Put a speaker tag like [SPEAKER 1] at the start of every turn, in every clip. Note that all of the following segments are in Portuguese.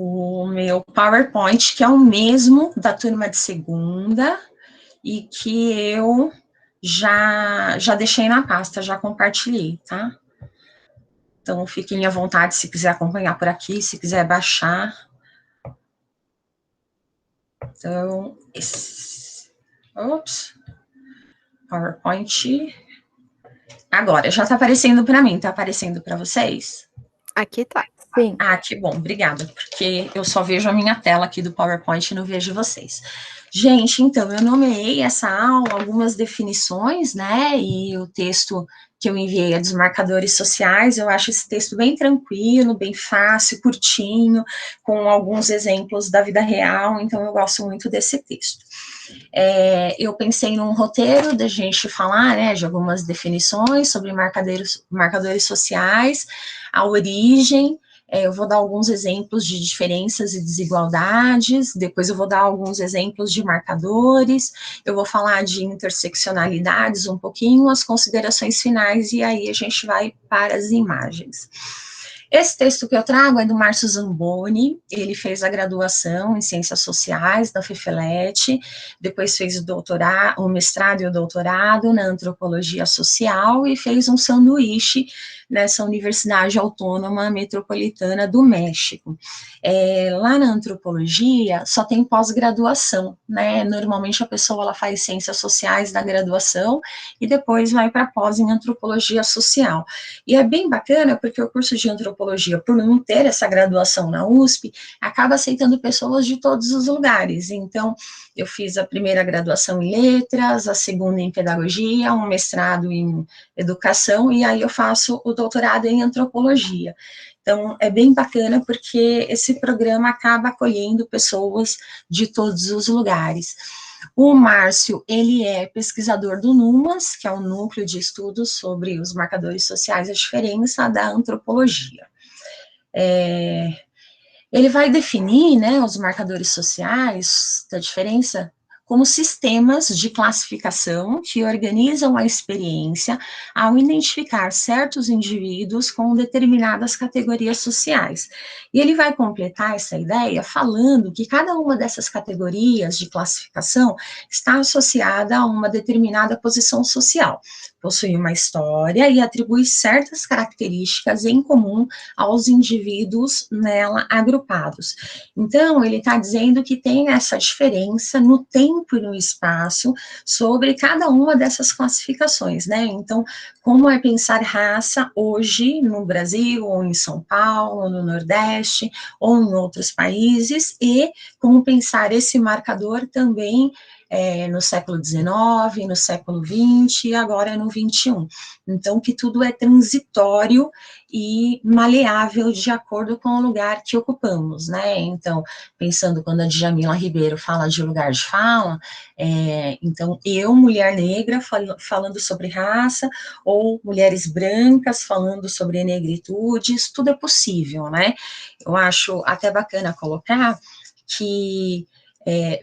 [SPEAKER 1] o meu PowerPoint, que é o mesmo da turma de segunda, e que eu já deixei na pasta, já compartilhei, tá? Então, fiquem à vontade se quiser acompanhar por aqui, se quiser baixar. Então, PowerPoint. Agora, já tá aparecendo para mim, tá aparecendo para vocês?
[SPEAKER 2] Aqui tá, sim.
[SPEAKER 1] Ah, que bom, obrigada, porque eu só vejo a minha tela aqui do PowerPoint e não vejo vocês. Gente, então, eu nomeei essa aula algumas definições, né, e o texto que eu enviei é dos marcadores sociais. Eu acho esse texto bem tranquilo, bem fácil, curtinho, com alguns exemplos da vida real, então eu gosto muito desse texto. Eu pensei num roteiro da gente falar, né, de algumas definições sobre marcadores sociais, a origem. Eu vou dar alguns exemplos de diferenças e desigualdades, depois eu vou dar alguns exemplos de marcadores, eu vou falar de interseccionalidades um pouquinho, as considerações finais, e aí a gente vai para as imagens. Esse texto que eu trago é do Márcio Zamboni. Ele fez a graduação em Ciências Sociais da FEFELET, depois fez o mestrado e o doutorado na Antropologia Social e fez um sanduíche nessa Universidade Autônoma Metropolitana do México. Lá na antropologia só tem pós-graduação, né? Normalmente a pessoa ela faz Ciências Sociais da graduação e depois vai para pós em Antropologia Social. E é bem bacana porque o curso de antropologia, por não ter essa graduação na USP, acaba aceitando pessoas de todos os lugares. Então, eu fiz a primeira graduação em letras, a segunda em pedagogia, um mestrado em educação, e aí eu faço o doutorado em antropologia. Então, é bem bacana porque esse programa acaba acolhendo pessoas de todos os lugares. O Márcio, ele é pesquisador do NUMAS, que é o Núcleo de Estudos sobre os Marcadores Sociais e a Diferença da Antropologia. Ele vai definir, né, os marcadores sociais da diferença como sistemas de classificação que organizam a experiência ao identificar certos indivíduos com determinadas categorias sociais. E ele vai completar essa ideia falando que cada uma dessas categorias de classificação está associada a uma determinada posição social, possui uma história e atribui certas características em comum aos indivíduos nela agrupados. Então, ele está dizendo que tem essa diferença no tempo e no espaço sobre cada uma dessas classificações, né? Então, como é pensar raça hoje no Brasil, ou em São Paulo, no Nordeste, ou em outros países, e como pensar esse marcador também no século XIX, no século XX e agora no XXI. Então, que tudo é transitório e maleável de acordo com o lugar que ocupamos, né? Então, pensando quando a Djamila Ribeiro fala de lugar de fala, então, eu, mulher negra, falando sobre raça, ou mulheres brancas falando sobre negritudes, tudo é possível, né? Eu acho até bacana colocar que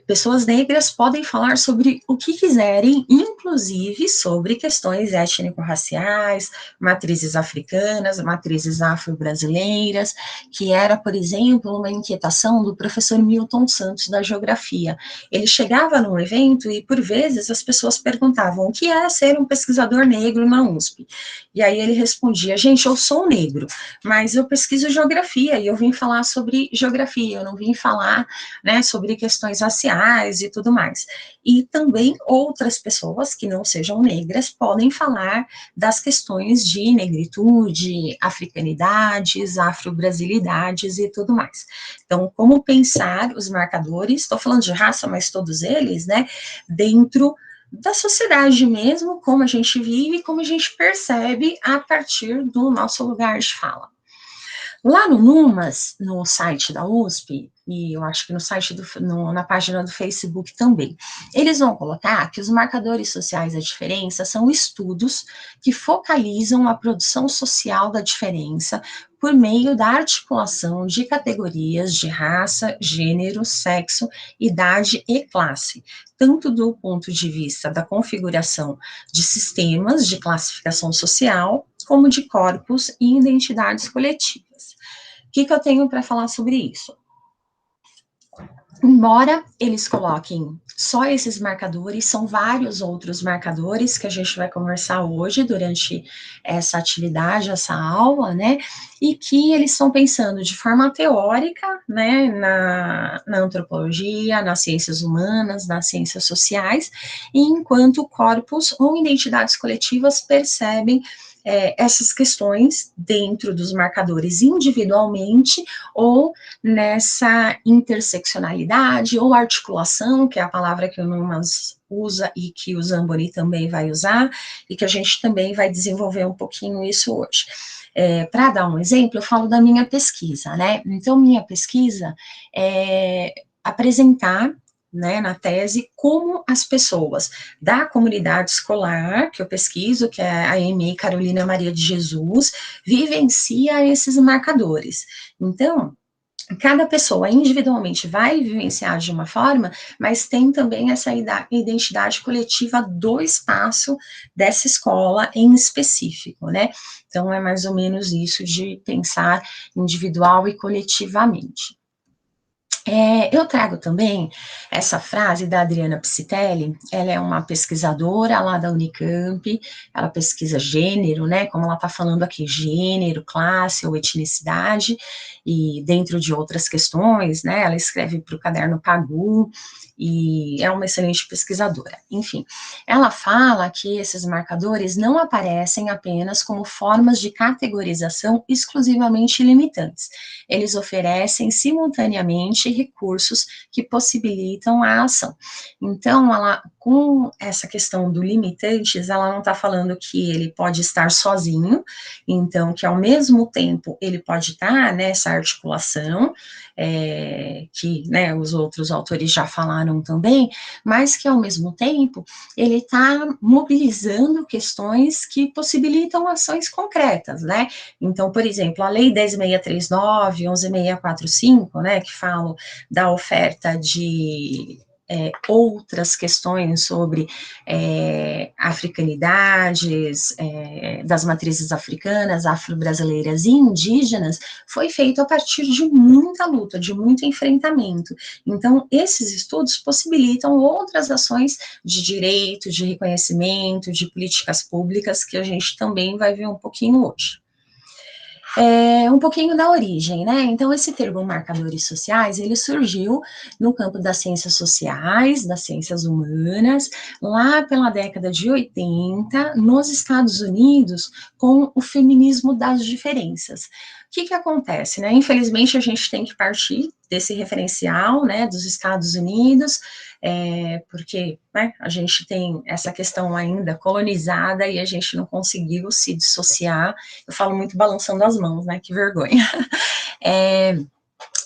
[SPEAKER 1] pessoas negras podem falar sobre o que quiserem, inclusive sobre questões étnico-raciais, matrizes africanas, matrizes afro-brasileiras, que era, por exemplo, uma inquietação do professor Milton Santos da Geografia. Ele chegava num evento e, por vezes, as pessoas perguntavam o que é ser um pesquisador negro na USP. E aí ele respondia, gente, eu sou negro, mas eu pesquiso geografia e eu vim falar sobre geografia, eu não vim falar, né, sobre questões raciais e tudo mais. E também outras pessoas que não sejam negras podem falar das questões de negritude, africanidades, afro-brasilidades e tudo mais. Então, como pensar os marcadores, estou falando de raça, mas todos eles, né, dentro da sociedade mesmo, como a gente vive, como a gente percebe a partir do nosso lugar de fala. Lá no NUMAS, no site da USP, e eu acho que no site na página do Facebook também, eles vão colocar que os marcadores sociais da diferença são estudos que focalizam a produção social da diferença por meio da articulação de categorias de raça, gênero, sexo, idade e classe, tanto do ponto de vista da configuração de sistemas de classificação social, como de corpos e identidades coletivas. O que eu tenho para falar sobre isso? Embora eles coloquem só esses marcadores, são vários outros marcadores que a gente vai conversar hoje durante essa atividade, essa aula, né? E que eles estão pensando de forma teórica, né? Na antropologia, nas ciências humanas, nas ciências sociais, e enquanto corpos ou identidades coletivas percebem essas questões dentro dos marcadores individualmente ou nessa interseccionalidade ou articulação, que é a palavra que o Numas usa e que o Zamboni também vai usar, e que a gente também vai desenvolver um pouquinho isso hoje. Para dar um exemplo, eu falo da minha pesquisa, né? Então, minha pesquisa é apresentar, né, na tese, como as pessoas da comunidade escolar, que eu pesquiso, que é a EMEI Carolina Maria de Jesus, vivencia esses marcadores. Então, cada pessoa individualmente vai vivenciar de uma forma, mas tem também essa identidade coletiva do espaço dessa escola em específico, né? Então, é mais ou menos isso de pensar individual e coletivamente. Eu trago também essa frase da Adriana Psitelli, ela é uma pesquisadora lá da Unicamp, ela pesquisa gênero, né, como ela está falando aqui, gênero, classe ou etnicidade, e dentro de outras questões, né, ela escreve para o caderno Pagu, e é uma excelente pesquisadora. Enfim, ela fala que esses marcadores não aparecem apenas como formas de categorização exclusivamente limitantes, eles oferecem simultaneamente recursos que possibilitam a ação. Então, ela, com essa questão do limitantes, ela não está falando que ele pode estar sozinho, então, que ao mesmo tempo ele pode estar nessa articulação, que, né, os outros autores já falaram também, mas que ao mesmo tempo ele está mobilizando questões que possibilitam ações concretas, né? Então, por exemplo, a Lei 10.639, 11.645, né, que falam da oferta de outras questões sobre africanidades, das matrizes africanas, afro-brasileiras e indígenas, foi feito a partir de muita luta, de muito enfrentamento. Então, esses estudos possibilitam outras ações de direito, de reconhecimento, de políticas públicas, que a gente também vai ver um pouquinho hoje. Um pouquinho da origem, né? Então, esse termo marcadores sociais, ele surgiu no campo das ciências sociais, das ciências humanas, lá pela década de 80, nos Estados Unidos, com o feminismo das diferenças. O que acontece, né? Infelizmente, a gente tem que partir desse referencial, né, dos Estados Unidos, porque, né, a gente tem essa questão ainda colonizada e a gente não conseguiu se dissociar. Eu falo muito balançando as mãos, né, que vergonha.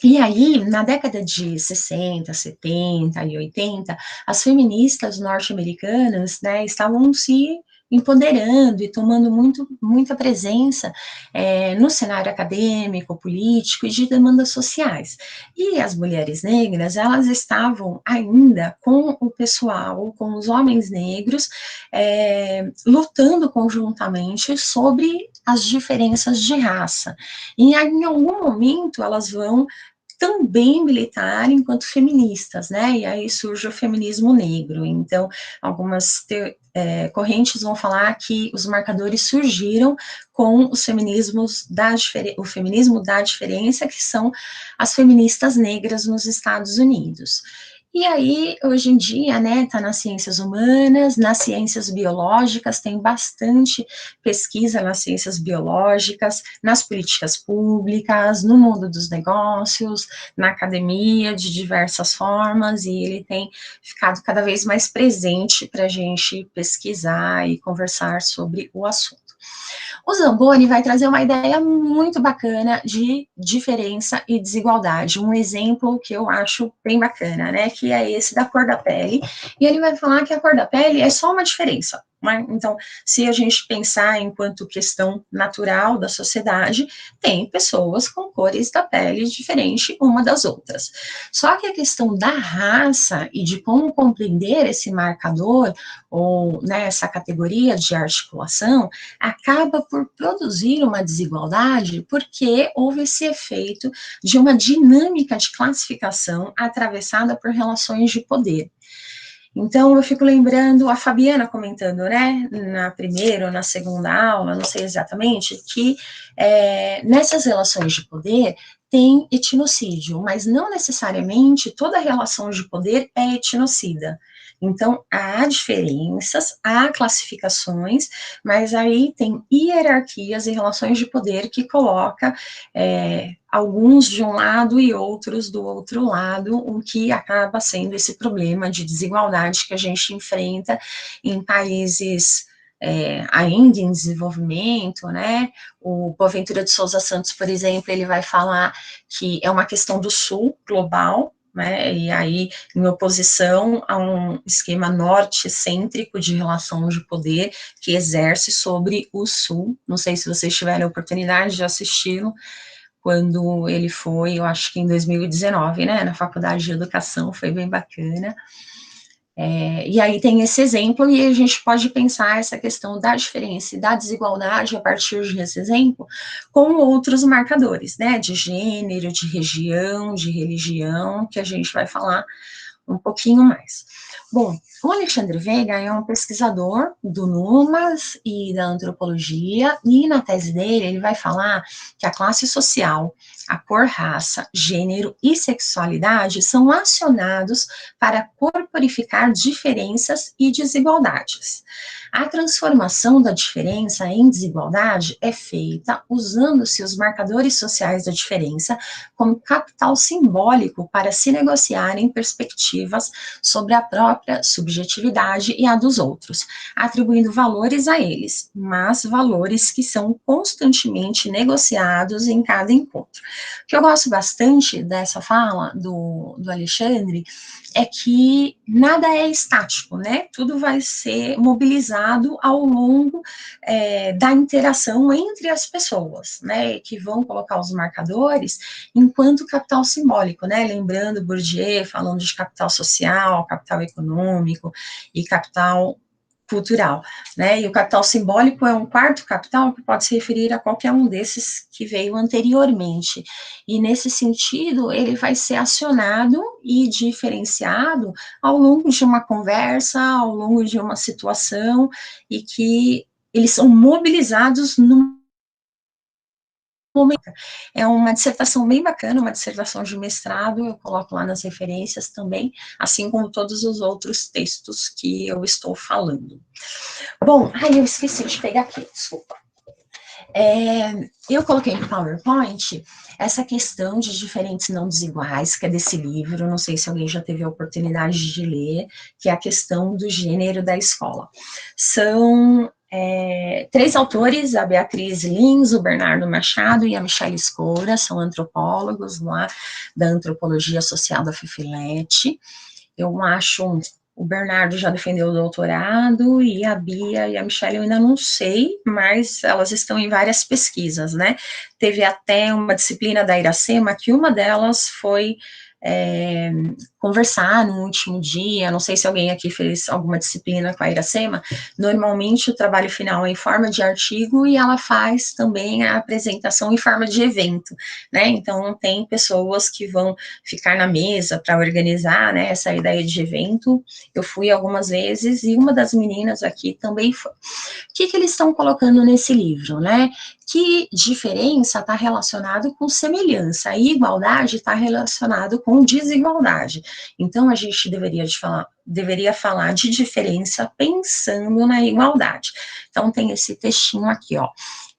[SPEAKER 1] E aí, na década de 60, 70 e 80, as feministas norte-americanas, né, estavam se empoderando e tomando muita presença no cenário acadêmico, político e de demandas sociais. E as mulheres negras, elas estavam ainda com o pessoal, com os homens negros, lutando conjuntamente sobre as diferenças de raça. E em algum momento elas vão também militar enquanto feministas, né? E aí surge o feminismo negro. Então, algumas correntes vão falar que os marcadores surgiram com os feminismos o feminismo da diferença, que são as feministas negras nos Estados Unidos. E aí, hoje em dia, né, tá nas ciências humanas, nas ciências biológicas, tem bastante pesquisa nas ciências biológicas, nas políticas públicas, no mundo dos negócios, na academia, de diversas formas, e ele tem ficado cada vez mais presente para a gente pesquisar e conversar sobre o assunto. O Zamboni vai trazer uma ideia muito bacana de diferença e desigualdade, um exemplo que eu acho bem bacana, né, que é esse da cor da pele, e ele vai falar que a cor da pele é só uma diferença, né? Então, se a gente pensar enquanto questão natural da sociedade, tem pessoas com cores da pele diferente uma das outras. Só que a questão da raça e de como compreender esse marcador, ou né, essa categoria de articulação, acaba por produzir uma desigualdade, porque houve esse efeito de uma dinâmica de classificação atravessada por relações de poder. Então, eu fico lembrando a Fabiana comentando, né, na primeira ou na segunda aula, não sei exatamente, que nessas relações de poder tem etnocídio, mas não necessariamente toda relação de poder é etnocida. Então, há diferenças, há classificações, mas aí tem hierarquias e relações de poder que coloca alguns de um lado e outros do outro lado, o que acaba sendo esse problema de desigualdade que a gente enfrenta em países ainda em desenvolvimento, né? O Boaventura de Souza Santos, por exemplo, ele vai falar que é uma questão do sul global, né, e aí em oposição a um esquema norte-cêntrico de relação de poder que exerce sobre o sul. Não sei se vocês tiveram a oportunidade de assisti-lo, quando ele foi, eu acho que em 2019, né, na Faculdade de Educação, foi bem bacana. E aí tem esse exemplo, e a gente pode pensar essa questão da diferença e da desigualdade a partir desse exemplo, com outros marcadores, né, de gênero, de região, de religião, que a gente vai falar um pouquinho mais. Bom, o Alexandre Veiga é um pesquisador do NUMAS e da antropologia, e na tese dele ele vai falar que a classe social, a cor, raça, gênero e sexualidade são acionados para corporificar diferenças e desigualdades. A transformação da diferença em desigualdade é feita usando-se os marcadores sociais da diferença como capital simbólico para se negociarem perspectivas sobre a própria subjetividade e a dos outros, atribuindo valores a eles, mas valores que são constantemente negociados em cada encontro. O que eu gosto bastante dessa fala do Alexandre é que nada é estático, né? Tudo vai ser mobilizado ao longo da interação entre as pessoas, né? Que vão colocar os marcadores enquanto capital simbólico, né? Lembrando Bourdieu falando de capital social, capital econômico e capital cultural, né? E o capital simbólico é um quarto capital que pode se referir a qualquer um desses que veio anteriormente. E nesse sentido, ele vai ser acionado e diferenciado ao longo de uma conversa, ao longo de uma situação, e que eles são mobilizados num momento. É uma dissertação bem bacana, uma dissertação de mestrado, eu coloco lá nas referências também, assim como todos os outros textos que eu estou falando. Bom, eu esqueci de pegar aqui, desculpa. Eu coloquei no PowerPoint essa questão de diferentes não desiguais, que é desse livro, não sei se alguém já teve a oportunidade de ler, que é a questão do gênero da escola. São 3 autores, a Beatriz Lins, o Bernardo Machado e a Michelle Escoura, são antropólogos lá da Antropologia Social da FEFELET. Eu acho, o Bernardo já defendeu o doutorado, e a Bia e a Michelle eu ainda não sei, mas elas estão em várias pesquisas, né? Teve até uma disciplina da Iracema, que uma delas foi conversar no último dia, não sei se alguém aqui fez alguma disciplina com a Iracema, normalmente o trabalho final é em forma de artigo, e ela faz também a apresentação em forma de evento, né, então tem pessoas que vão ficar na mesa para organizar, né, essa ideia de evento. Eu fui algumas vezes, e uma das meninas aqui também foi. O que eles estão colocando nesse livro, né? Que diferença está relacionado com semelhança, e igualdade está relacionado com desigualdade. Então, a gente deveria falar de diferença pensando na igualdade. Então, tem esse textinho aqui, ó.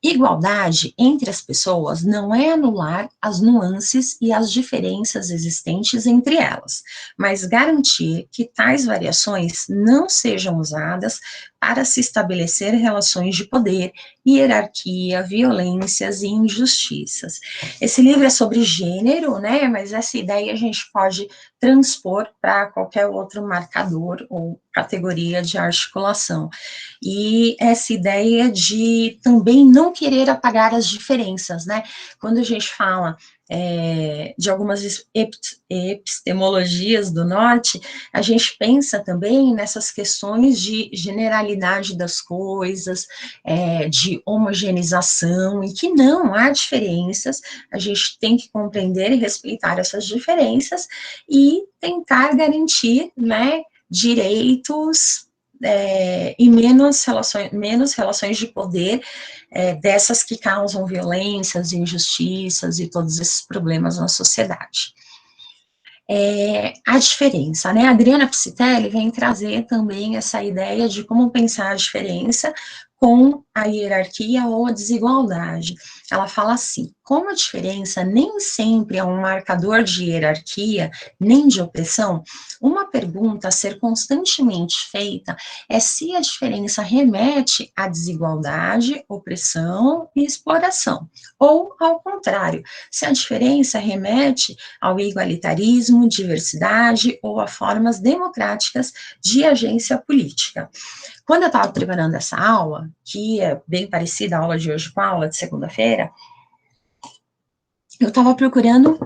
[SPEAKER 1] Igualdade entre as pessoas não é anular as nuances e as diferenças existentes entre elas, mas garantir que tais variações não sejam usadas para se estabelecer relações de poder, hierarquia, violências e injustiças. Esse livro é sobre gênero, né, mas essa ideia a gente pode transpor para qualquer outro marcador ou categoria de articulação. E essa ideia de também não querer apagar as diferenças, né? Quando a gente fala de algumas epistemologias do norte, a gente pensa também nessas questões de generalidade das coisas, de homogeneização, e que não há diferenças, a gente tem que compreender e respeitar essas diferenças e tentar garantir, né, direitos e menos relações de poder dessas que causam violências, injustiças e todos esses problemas na sociedade. A diferença, né? A Adriana Psitelli vem trazer também essa ideia de como pensar a diferença com a hierarquia ou a desigualdade. Ela fala assim: como a diferença nem sempre é um marcador de hierarquia, nem de opressão, uma pergunta a ser constantemente feita é se a diferença remete à desigualdade, opressão e exploração, ou, ao contrário, se a diferença remete ao igualitarismo, diversidade ou a formas democráticas de agência política. Quando eu estava preparando essa aula, que é bem parecida à aula de hoje com a aula de segunda-feira, eu estava procurando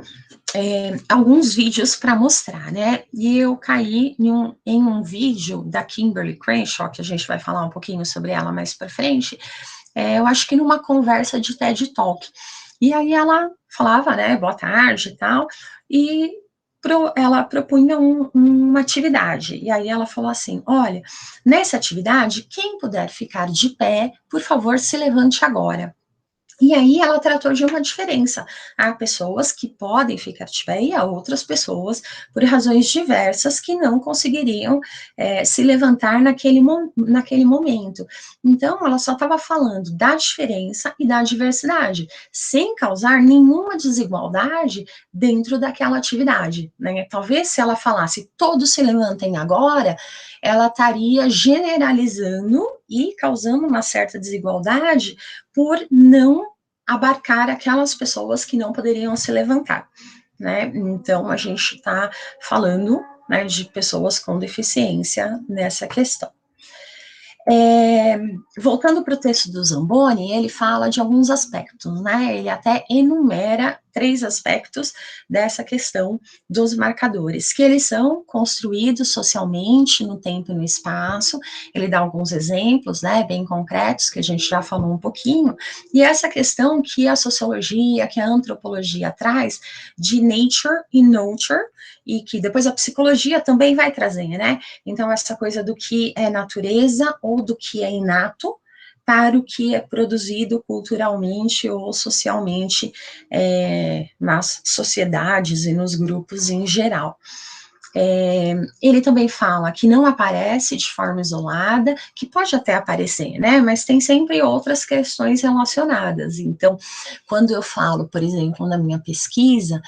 [SPEAKER 1] alguns vídeos para mostrar, né? E eu caí em um vídeo da Kimberly Crenshaw, que a gente vai falar um pouquinho sobre ela mais para frente, eu acho que numa conversa de TED Talk. E aí ela falava, né, boa tarde e tal, e ela propunha uma atividade, e aí ela falou assim: olha, nessa atividade, quem puder ficar de pé, por favor, se levante agora. E aí ela tratou de uma diferença. Há pessoas que podem ficar de pé e há outras pessoas, por razões diversas, que não conseguiriam se levantar naquele momento. Então, ela só estava falando da diferença e da diversidade, sem causar nenhuma desigualdade dentro daquela atividade, né? Talvez se ela falasse todos se levantem agora, ela estaria generalizando e causando uma certa desigualdade por não abarcar aquelas pessoas que não poderiam se levantar, né? Então, a gente está falando, né, de pessoas com deficiência nessa questão. Voltando para o texto do Zamboni, ele fala de alguns aspectos, né? Ele até enumera 3 aspectos dessa questão dos marcadores, que eles são construídos socialmente no tempo e no espaço. Ele dá alguns exemplos, né, bem concretos, que a gente já falou um pouquinho, e essa questão que a sociologia, que a antropologia traz de nature e nurture, e que depois a psicologia também vai trazer, né? Então, essa coisa do que é natureza ou do que é inato para o que é produzido culturalmente ou socialmente nas sociedades e nos grupos em geral. Ele também fala que não aparece de forma isolada, que pode até aparecer, né, mas tem sempre outras questões relacionadas. Então, quando eu falo, por exemplo, na minha pesquisa,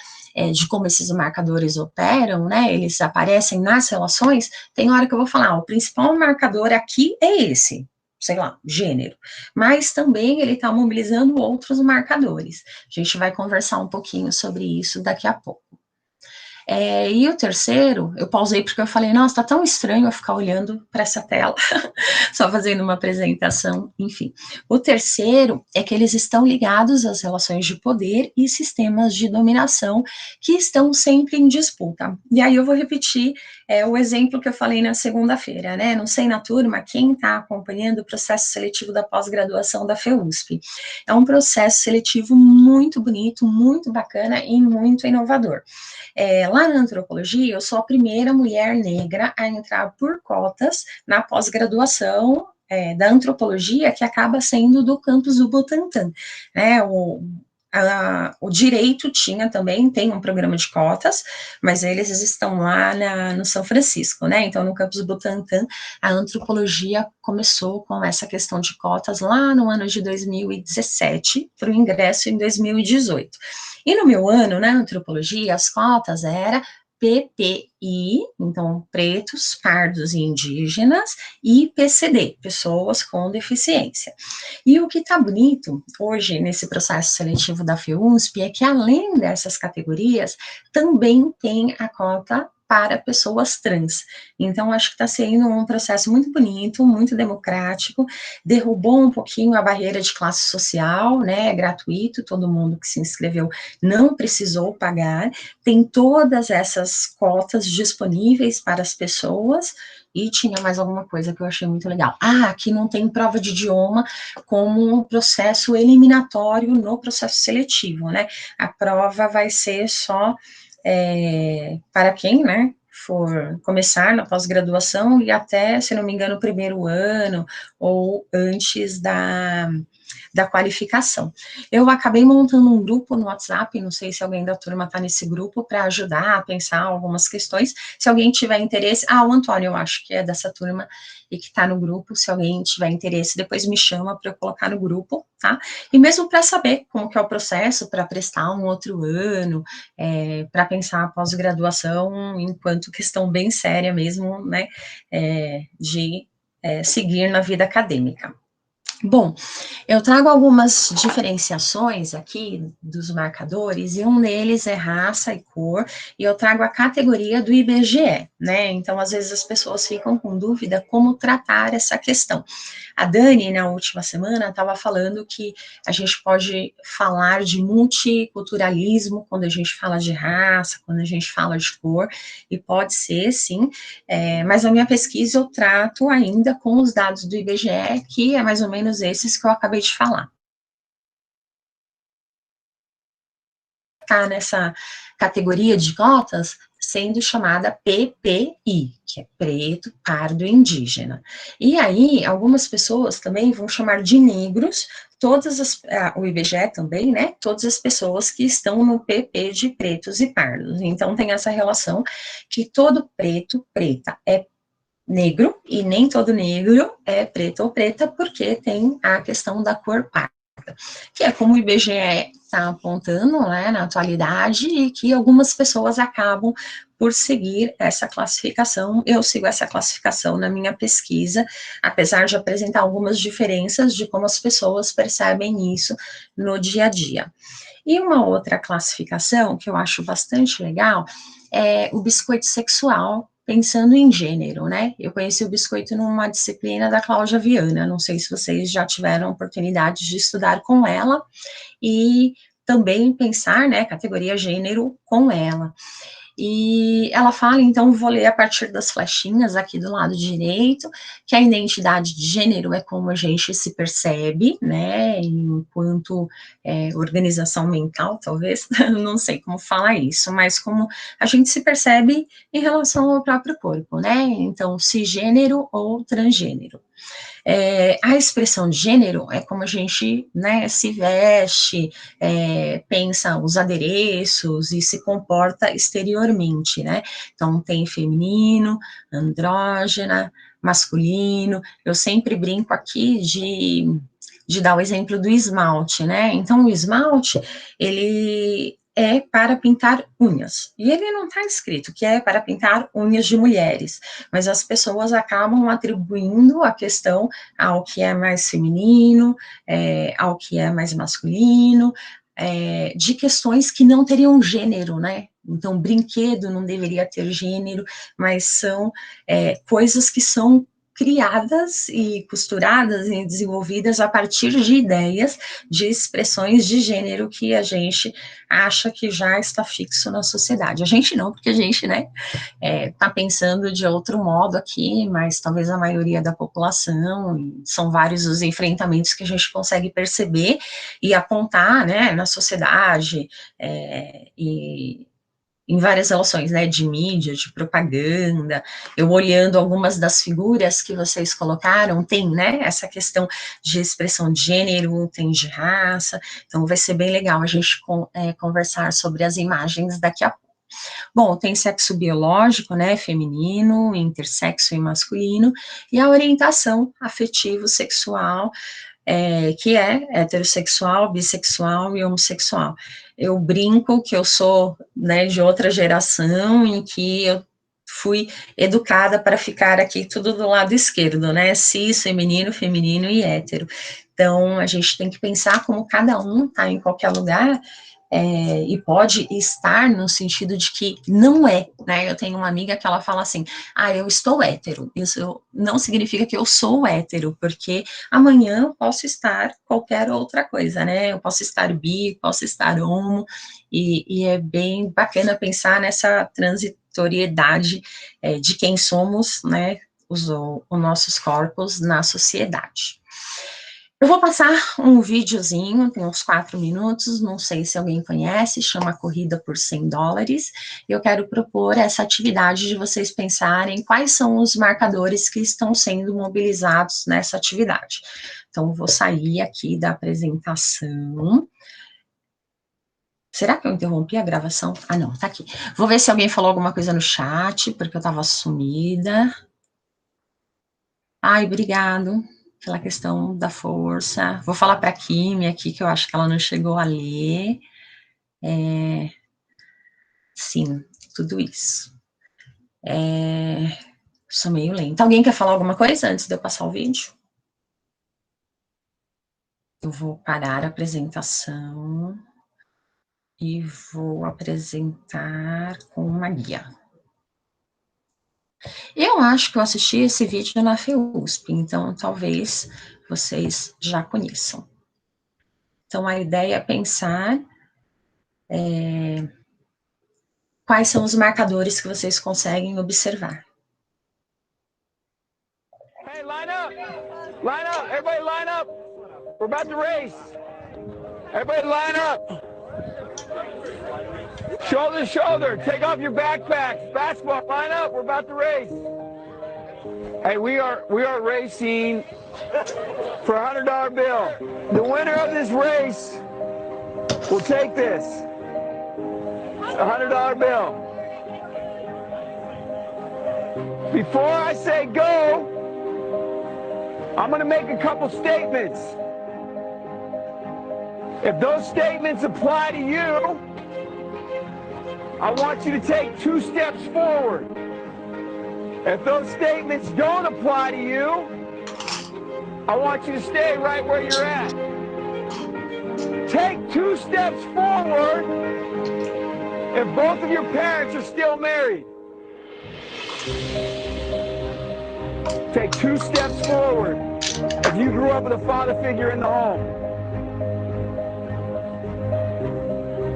[SPEAKER 1] de como esses marcadores operam, né, eles aparecem nas relações, tem hora que eu vou falar, o principal marcador aqui é esse, sei lá, gênero, mas também ele está mobilizando outros marcadores. A gente vai conversar um pouquinho sobre isso daqui a pouco. E o terceiro, eu pausei porque eu falei, nossa, tá tão estranho eu ficar olhando para essa tela, só fazendo uma apresentação, enfim. O terceiro é que eles estão ligados às relações de poder e sistemas de dominação que estão sempre em disputa. E aí eu vou repetir o exemplo que eu falei na segunda-feira, né? Não sei na turma quem está acompanhando o processo seletivo da pós-graduação da FEUSP. É um processo seletivo muito bonito, muito bacana e muito inovador. Lá na antropologia, eu sou a primeira mulher negra a entrar por cotas na pós-graduação da antropologia, que acaba sendo do campus do Butantã, né? O direito tem um programa de cotas, mas eles estão lá no São Francisco, né? Então, no campus Butantã, a antropologia começou com essa questão de cotas lá no ano de 2017, para o ingresso em 2018. E no meu ano, na antropologia, as cotas eram PPI, então pretos, pardos e indígenas, e PCD, pessoas com deficiência. E o que está bonito hoje nesse processo seletivo da FEUSP é que, além dessas categorias, também tem a cota para pessoas trans. Então, acho que está sendo um processo muito bonito, muito democrático, derrubou um pouquinho a barreira de classe social, né, é gratuito, todo mundo que se inscreveu não precisou pagar, tem todas essas cotas disponíveis para as pessoas, e tinha mais alguma coisa que eu achei muito legal. Aqui não tem prova de idioma como um processo eliminatório no processo seletivo, né, a prova vai ser só para quem, né, for começar na pós-graduação e até, se não me engano, o primeiro ano ou antes da qualificação. Eu acabei montando um grupo no WhatsApp, não sei se alguém da turma está nesse grupo, para ajudar a pensar algumas questões. Se alguém tiver interesse, o Antônio, eu acho que é dessa turma e que está no grupo, se alguém tiver interesse, depois me chama para eu colocar no grupo, tá? E mesmo para saber como que é o processo, para prestar um outro ano, para pensar a pós-graduação enquanto questão bem séria mesmo, né, de seguir na vida acadêmica. Bom, eu trago algumas diferenciações aqui dos marcadores, e um deles é raça e cor, e eu trago a categoria do IBGE, né? Então, às vezes as pessoas ficam com dúvida como tratar essa questão. A Dani, na última semana, estava falando que a gente pode falar de multiculturalismo quando a gente fala de raça, quando a gente fala de cor, e pode ser, sim, mas a minha pesquisa eu trato ainda com os dados do IBGE, que é mais ou menos esses que eu acabei de falar. Está nessa categoria de cotas sendo chamada PPI, que é preto, pardo e indígena. E aí, algumas pessoas também vão chamar de negros, o IBGE também, né, todas as pessoas que estão no PP de pretos e pardos. Então, tem essa relação que todo preto, preta é negro, e nem todo negro é preto ou preta, porque tem a questão da cor parda, que é como o IBGE está apontando, né, na atualidade, e que algumas pessoas acabam por seguir essa classificação. Eu sigo essa classificação na minha pesquisa, apesar de apresentar algumas diferenças de como as pessoas percebem isso no dia a dia. E uma outra classificação que eu acho bastante legal é o biscoito sexual, pensando em gênero, né? Eu conheci o biscoito numa disciplina da Cláudia Viana, não sei se vocês já tiveram oportunidade de estudar com ela, e também pensar, né, categoria gênero com ela. E ela fala, então, vou ler a partir das flechinhas aqui do lado direito, que a identidade de gênero é como a gente se percebe, né, enquanto organização mental, talvez, não sei como falar isso, mas como a gente se percebe em relação ao próprio corpo, né, então, cisgênero ou transgênero. A expressão de gênero é como a gente, né, se veste, pensa os adereços e se comporta exteriormente, né? Então, tem feminino, andrógena, masculino. Eu sempre brinco aqui de dar o exemplo do esmalte, né? Então, o esmalte, ele é para pintar unhas, e ele não está escrito que é para pintar unhas de mulheres, mas as pessoas acabam atribuindo a questão ao que é mais feminino, ao que é mais masculino, de questões que não teriam gênero, né? Então, brinquedo não deveria ter gênero, mas são coisas que são criadas e costuradas e desenvolvidas a partir de ideias, de expressões de gênero que a gente acha que já está fixo na sociedade. A gente não, porque a gente, né, está pensando de outro modo aqui, mas talvez a maioria da população, são vários os enfrentamentos que a gente consegue perceber e apontar, né, na sociedade, e em várias relações, né, de mídia, de propaganda. Eu olhando algumas das figuras que vocês colocaram, tem, né, essa questão de expressão de gênero, tem de raça, então vai ser bem legal a gente conversar sobre as imagens daqui a pouco. Bom, tem sexo biológico, né, feminino, intersexo e masculino, e a orientação afetivo-sexual, que é heterossexual, bissexual e homossexual. Eu brinco que eu sou, né, de outra geração em que eu fui educada para ficar aqui tudo do lado esquerdo, né, cis, feminino, feminino e hétero. Então, a gente tem que pensar como cada um está em qualquer lugar, e pode estar no sentido de que não é, né? Eu tenho uma amiga que ela fala assim, eu estou hétero, isso não significa que eu sou hétero, porque amanhã eu posso estar qualquer outra coisa, né? Eu posso estar bi, posso estar homo, e é bem bacana pensar nessa transitoriedade de quem somos, né? Os nossos corpos na sociedade. Eu vou passar um videozinho, tem uns 4 minutos, não sei se alguém conhece, chama Corrida por $100, e eu quero propor essa atividade de vocês pensarem quais são os marcadores que estão sendo mobilizados nessa atividade. Então, vou sair aqui da apresentação. Será que eu interrompi a gravação? Ah, não, tá aqui. Vou ver se alguém falou alguma coisa no chat, porque eu estava sumida. Ai, obrigado pela questão da força. Vou falar para a Kimi aqui, que eu acho que ela não chegou a ler. Sim, tudo isso. Sou meio lenta. Alguém quer falar alguma coisa antes de eu passar o vídeo? Eu vou parar a apresentação e vou apresentar com uma guia. Eu acho que eu assisti esse vídeo na FEUSP, então talvez vocês já conheçam. Então, a ideia é pensar quais são os marcadores que vocês conseguem observar.
[SPEAKER 3] Hey, line up! Line up! Everybody line up! We're about to race! Everybody line up! Shoulder to shoulder! Take off your backpacks! Basketball, line up! We're about to race! Hey, we are racing for a $100 bill. The winner of this race will take this. A $100 bill. Before I say go, I'm going to make a couple statements. If those statements apply to you, I want you to take 2 steps forward. If those statements don't apply to you, I want you to stay right where you're at. Take 2 steps forward if both of your parents are still married. Take 2 steps forward if you grew up with a father figure in the home.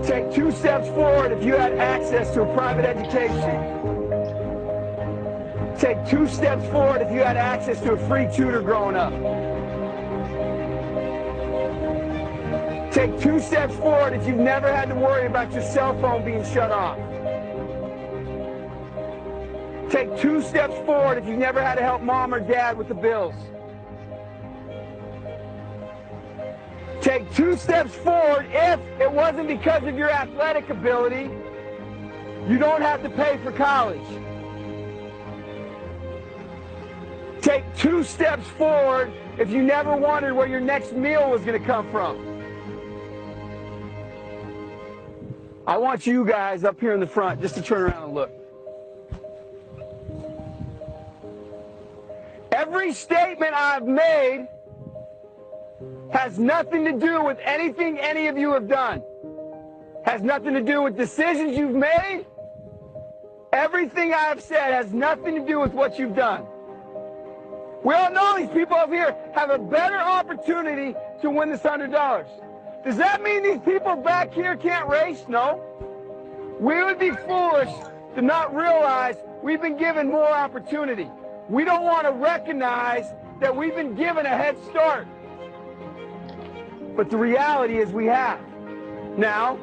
[SPEAKER 3] Take 2 steps forward if you had access to a private education. Take 2 steps forward if you had access to a free tutor growing up. Take 2 steps forward if you've never had to worry about your cell phone being shut off. Take 2 steps forward if you've never had to help mom or dad with the bills. Take 2 steps forward if it wasn't because of your athletic ability, you don't have to pay for college. Take 2 steps forward if you never wondered where your next meal was going to come from. I want you guys up here in the front just to turn around and look. Every statement I've made has nothing to do with anything any of you have done. Has nothing to do with decisions you've made. Everything I have said has nothing to do with what you've done. We all know these people up here have a better opportunity to win this $100. Does that mean these people back here can't race? No. We would be foolish to not realize we've been given more opportunity. We don't want to recognize that we've been given a head start. But the reality is we have. Now,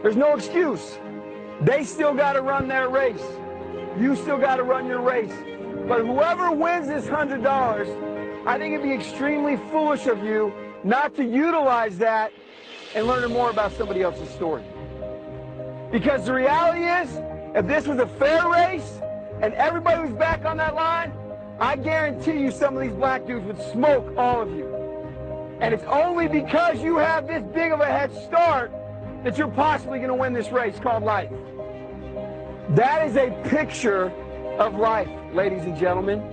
[SPEAKER 3] there's no excuse. They still got to run their race. You still got to run your race. But whoever wins this $100, I think it'd be extremely foolish of you not to utilize that and learn more about somebody else's story. Because the reality is, if this was a fair race and everybody was back on that line, I guarantee you some of these black dudes would smoke all of you. And it's only because you have this big of a head start that you're possibly going to win this race called life. That is a picture of life, ladies and gentlemen.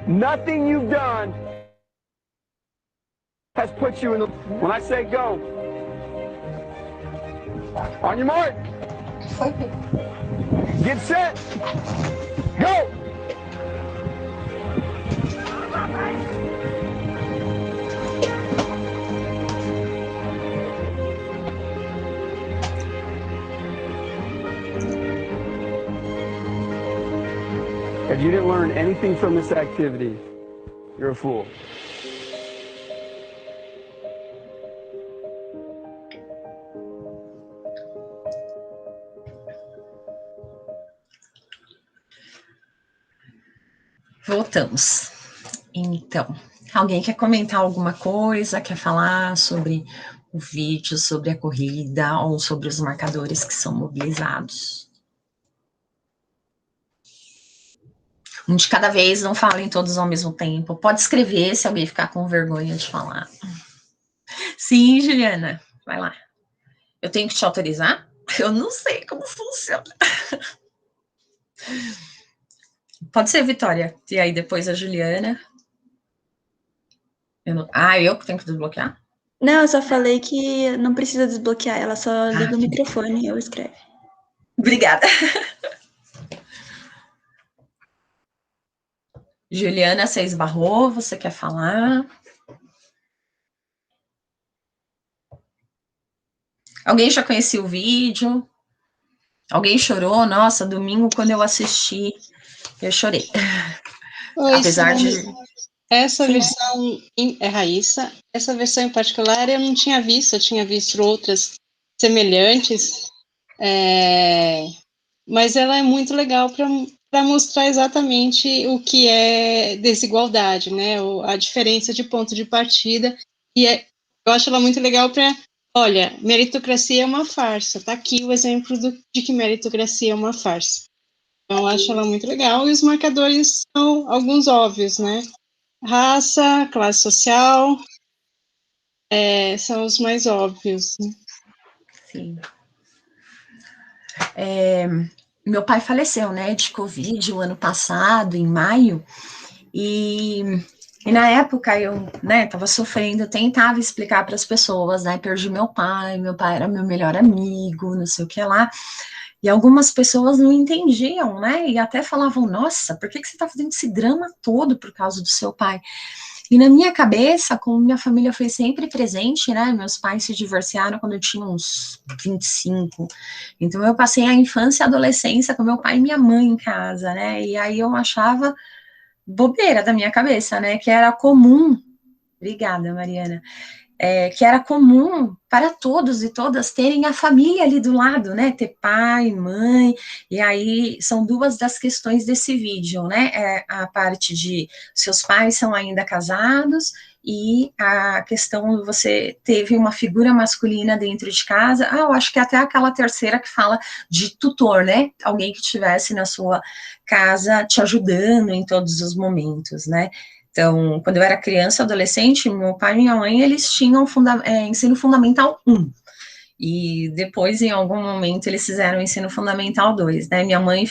[SPEAKER 3] Nothing you've done has put you in the... When I say go, On your mark. Get set. Go. If you didn't learn anything from this activity, you're a fool.
[SPEAKER 1] Voltamos. Então, alguém quer comentar alguma coisa, quer falar sobre o vídeo, sobre a corrida ou sobre os marcadores que são mobilizados? Um de cada vez, não falem todos ao mesmo tempo. Pode escrever se alguém ficar com vergonha de falar. Sim, Juliana, vai lá. Eu tenho que te autorizar? Eu não sei como funciona. Pode ser, Vitória. E aí depois a Juliana. Eu que tenho que desbloquear?
[SPEAKER 4] Não, eu só falei que não precisa desbloquear, ela só liga o microfone e eu escrevo.
[SPEAKER 1] Obrigada. Juliana, você esbarrou, você quer falar? Alguém já conhecia o vídeo? Alguém chorou? Nossa, domingo quando eu assisti, eu chorei.
[SPEAKER 5] Oi,
[SPEAKER 1] Apesar de...
[SPEAKER 5] Essa
[SPEAKER 1] Sim.
[SPEAKER 5] versão é Raíssa. Essa versão em particular eu não tinha visto, eu tinha visto outras semelhantes, mas ela é muito legal para mostrar exatamente o que é desigualdade, né? A diferença de ponto de partida. Eu acho ela muito legal para, olha, meritocracia é uma farsa. Tá aqui o exemplo de que meritocracia é uma farsa. Então, eu acho ela muito legal, e os marcadores são alguns óbvios, né? Raça, classe social, são os mais óbvios. Né?
[SPEAKER 1] Sim. Meu pai faleceu, né, de Covid o ano passado, em maio, e na época eu, né, tava sofrendo, eu tentava explicar para as pessoas, né, perdi meu pai era meu melhor amigo, não sei o que lá, e algumas pessoas não entendiam, né, e até falavam, nossa, por que você tá fazendo esse drama todo por causa do seu pai? E na minha cabeça, como minha família foi sempre presente, né, meus pais se divorciaram quando eu tinha uns 25, então eu passei a infância e a adolescência com meu pai e minha mãe em casa, né, e aí eu achava bobeira da minha cabeça, né, que era comum, obrigada, Mariana, que era comum para todos e todas terem a família ali do lado, né, ter pai, mãe, e aí são duas das questões desse vídeo, né, a parte de seus pais são ainda casados, e a questão, você teve uma figura masculina dentro de casa, eu acho que até aquela terceira que fala de tutor, né, alguém que estivesse na sua casa te ajudando em todos os momentos, né. Então, quando eu era criança, adolescente, meu pai e minha mãe, eles tinham ensino fundamental 1, e depois, em algum momento, eles fizeram ensino fundamental 2, né, minha mãe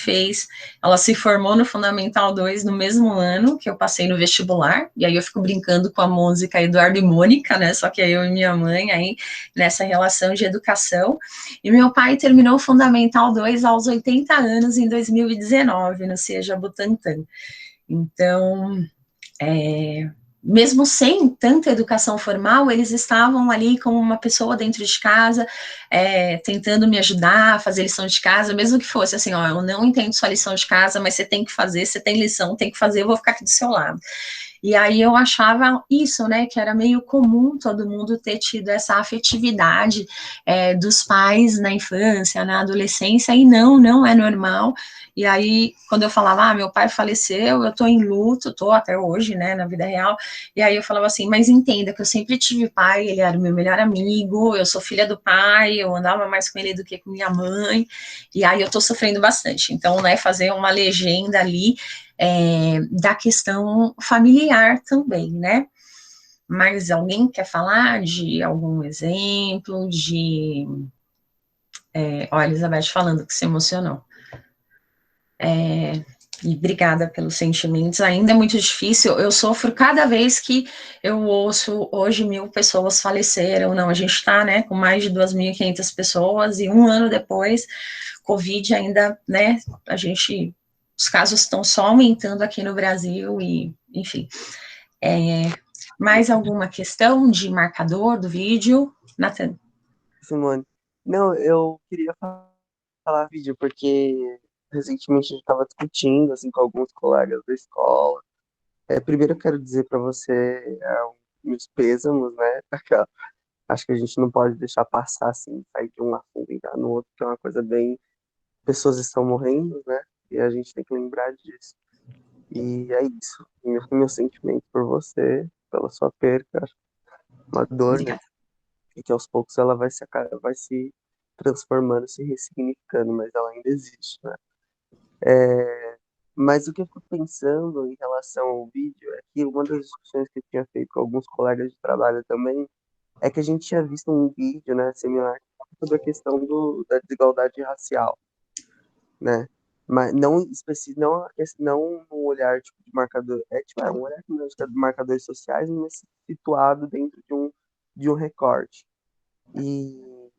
[SPEAKER 1] ela se formou no fundamental 2 no mesmo ano que eu passei no vestibular, e aí eu fico brincando com a música Eduardo e Mônica, né, só que eu e minha mãe, aí, nessa relação de educação, e meu pai terminou o fundamental 2 aos 80 anos, em 2019, no CEA Butantã. Então, mesmo sem tanta educação formal, eles estavam ali como uma pessoa dentro de casa, tentando me ajudar a fazer lição de casa, mesmo que fosse assim, ó, eu não entendo sua lição de casa, mas você tem que fazer, você tem lição, tem que fazer, eu vou ficar aqui do seu lado. E aí eu achava isso, né, que era meio comum todo mundo ter tido essa afetividade dos pais na infância, na adolescência, e não é normal. E aí, quando eu falava, meu pai faleceu, eu tô em luto, tô até hoje, né, na vida real, e aí eu falava assim, mas entenda que eu sempre tive pai, ele era o meu melhor amigo, eu sou filha do pai, eu andava mais com ele do que com minha mãe, e aí eu tô sofrendo bastante. Então, né, fazer uma legenda ali da questão familiar também, né? Mas alguém quer falar de algum exemplo ó, a Elizabeth falando que se emocionou. E obrigada pelos sentimentos. Ainda é muito difícil. Eu sofro cada vez que eu ouço hoje 1.000 pessoas faleceram. Não, a gente está, né, com mais de 2.500 pessoas e um ano depois, Covid ainda, né, os casos estão só aumentando aqui no Brasil e, enfim. Mais alguma questão de marcador do vídeo? Nathan?
[SPEAKER 6] Simone. Não, eu queria falar vídeo, porque recentemente a gente estava discutindo, assim, com alguns colegas da escola. Primeiro eu quero dizer para você meus pêsames, né? Acho que a gente não pode deixar passar, assim, sair de um assunto e entrar no outro, que é uma coisa bem... Pessoas estão morrendo, né? E a gente tem que lembrar disso. E é isso. Meu sentimento por você, pela sua perca, uma dor, né? E que aos poucos ela vai se transformando, se ressignificando, mas ela ainda existe, né? Mas o que eu fico pensando em relação ao vídeo é que uma das discussões que eu tinha feito com alguns colegas de trabalho também é que a gente tinha visto um vídeo, né, similar sobre a questão da desigualdade racial, né? Mas não não não um olhar tipo de marcador, um olhar de marcadores sociais, mas situado dentro de um recorte. E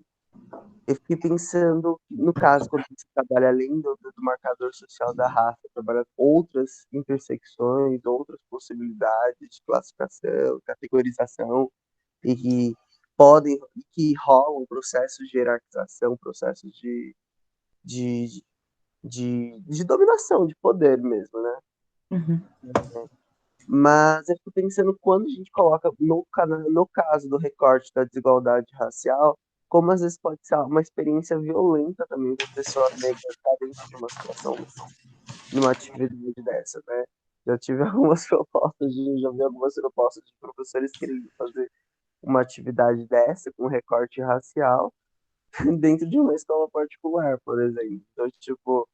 [SPEAKER 6] eu fiquei pensando, no caso, quando você trabalha além do marcador social da raça, trabalha outras intersecções, outras possibilidades de classificação, categorização, e que rolam processos de hierarquização, processos de, de dominação, de poder mesmo, né?
[SPEAKER 1] Uhum.
[SPEAKER 6] Mas eu fico pensando, quando a gente coloca no caso do recorte da desigualdade racial, como às vezes pode ser uma experiência violenta também para a pessoa negra estar dentro de uma situação, numa atividade dessa, né? Já tive algumas propostas, já vi algumas propostas de professores querendo fazer uma atividade dessa, com recorte racial, dentro de uma escola particular, por exemplo. Então, tipo,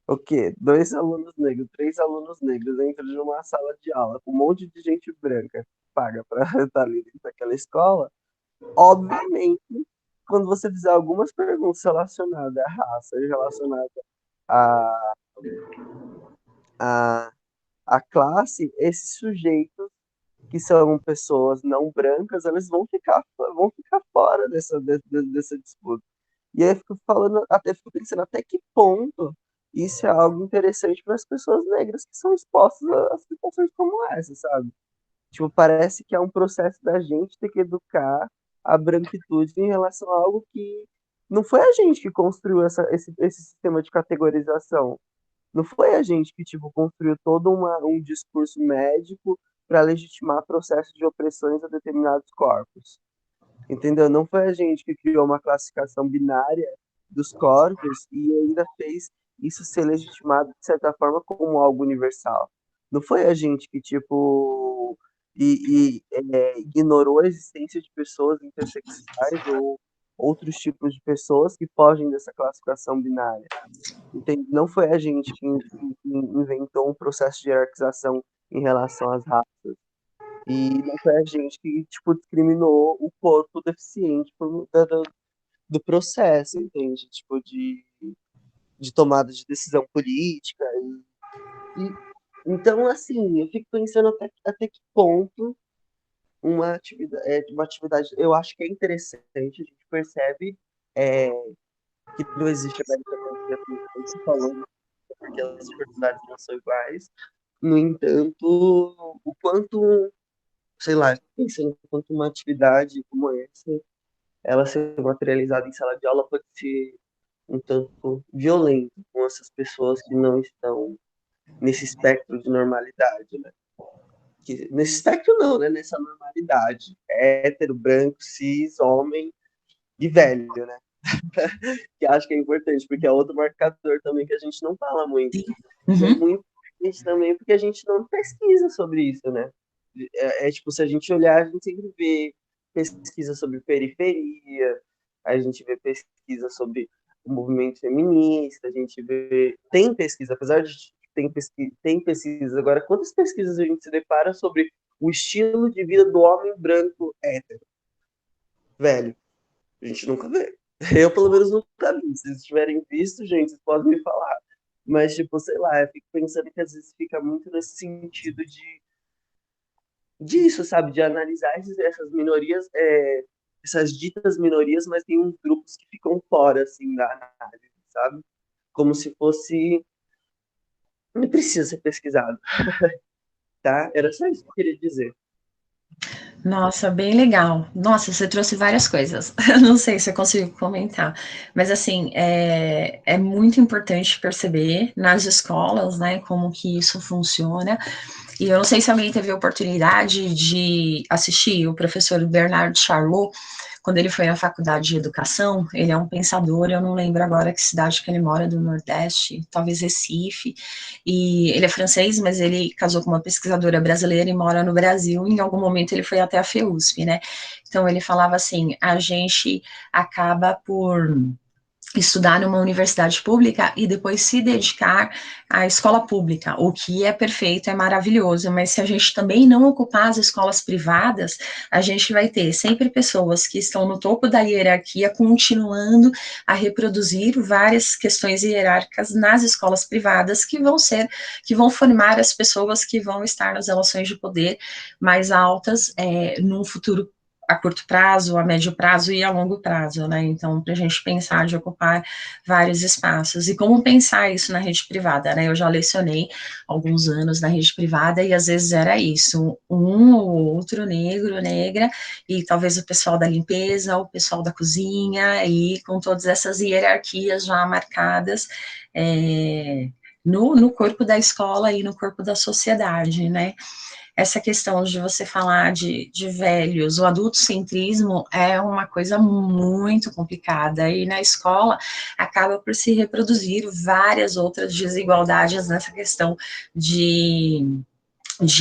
[SPEAKER 6] o quê? 2 alunos negros, 3 alunos negros dentro de uma sala de aula com um monte de gente branca que paga para estar ali dentro daquela escola. Obviamente, quando você fizer algumas perguntas relacionadas à raça, relacionadas à, à, à classe, esses sujeitos que são pessoas não brancas, eles vão ficar fora dessa disputa. E aí eu fico falando, até fico pensando até que ponto isso é algo interessante para as pessoas negras que são expostas a situações como essa, sabe? Tipo, parece que é um processo da gente ter que educar a branquitude em relação a algo que não foi a gente que construiu esse sistema de categorização. Não foi a gente que, tipo, construiu todo um discurso médico para legitimar processos de opressões a determinados corpos. Entendeu? Não foi a gente que criou uma classificação binária dos corpos e ainda fez isso ser legitimado, de certa forma, como algo universal. Não foi a gente que, tipo, ignorou a existência de pessoas intersexuais ou outros tipos de pessoas que fogem dessa classificação binária. Entende? Não foi a gente que inventou um processo de hierarquização em relação às raças. E não foi a gente que, tipo, discriminou o corpo deficiente do processo, entende? Tipo, de tomada de decisão política. Então, assim, eu fico pensando até que ponto uma atividade, eu acho que é interessante, a gente percebe é, que não existe a meritocracia, como você falou, né? Porque as oportunidades não são iguais. No entanto, o quanto, sei lá, pensando quanto uma atividade como essa, ela ser materializada em sala de aula pode ser um tanto violento com essas pessoas que não estão nesse espectro de normalidade, né? Nesse espectro não, né? Nessa normalidade. Hétero, branco, cis, homem e velho, né? Que acho que é importante, porque é outro marcador também que a gente não fala muito. E é
[SPEAKER 1] Uhum.
[SPEAKER 6] muito importante também porque a gente não pesquisa sobre isso, né? Tipo, se a gente olhar, a gente sempre vê pesquisa sobre periferia, a gente vê pesquisa sobre o movimento feminista, a gente vê. Tem pesquisa, apesar de tem pesquisa. Agora, quantas pesquisas a gente se depara sobre o estilo de vida do homem branco hétero? Velho, a gente nunca vê. Eu, pelo menos, nunca vi. Se vocês tiverem visto, gente, vocês podem me falar. Mas, tipo, sei lá, eu fico pensando que às vezes fica muito nesse sentido disso, sabe? De analisar essas minorias, essas ditas minorias, mas tem uns grupos que ficam fora, assim, da análise, sabe? Como se fosse. Não precisa ser pesquisado, tá? Era só isso que eu queria dizer.
[SPEAKER 1] Nossa, bem legal. Nossa, você trouxe várias coisas. Não sei se eu consigo comentar, mas assim, é muito importante perceber nas escolas, né, como que isso funciona. E eu não sei se alguém teve a oportunidade de assistir o professor Bernard Charlot, quando ele foi na faculdade de educação. Ele é um pensador, eu não lembro agora que cidade que ele mora, do Nordeste, talvez Recife, e ele é francês, mas ele casou com uma pesquisadora brasileira e mora no Brasil. Em algum momento ele foi até a FEUSP, né? Então ele falava assim, a gente acaba por estudar numa universidade pública e depois se dedicar à escola pública, o que é perfeito, é maravilhoso, mas se a gente também não ocupar as escolas privadas, a gente vai ter sempre pessoas que estão no topo da hierarquia continuando a reproduzir várias questões hierárquicas nas escolas privadas que vão formar as pessoas que vão estar nas relações de poder mais altas num futuro a curto prazo, a médio prazo e a longo prazo, né? Então, para a gente pensar de ocupar vários espaços. E como pensar isso na rede privada, né? Eu já lecionei alguns anos na rede privada e às vezes era isso, um ou outro negro, negra, e talvez o pessoal da limpeza, o pessoal da cozinha, e com todas essas hierarquias já marcadas no corpo da escola e no corpo da sociedade, né? Essa questão de você falar de velhos, o adultocentrismo é uma coisa muito complicada, e na escola acaba por se reproduzir várias outras desigualdades nessa questão de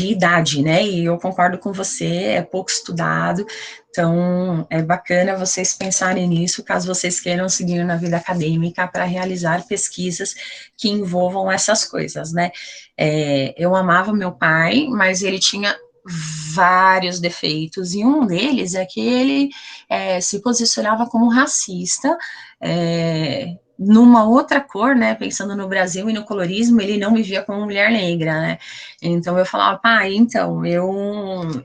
[SPEAKER 1] idade, né? E eu concordo com você, é pouco estudado, então é bacana vocês pensarem nisso, caso vocês queiram seguir na vida acadêmica para realizar pesquisas que envolvam essas coisas, né? Eu amava meu pai, mas ele tinha vários defeitos, e um deles é que ele se posicionava como racista, numa outra cor, né, pensando no Brasil e no colorismo, ele não me via como mulher negra, né, então eu falava, pai, então, eu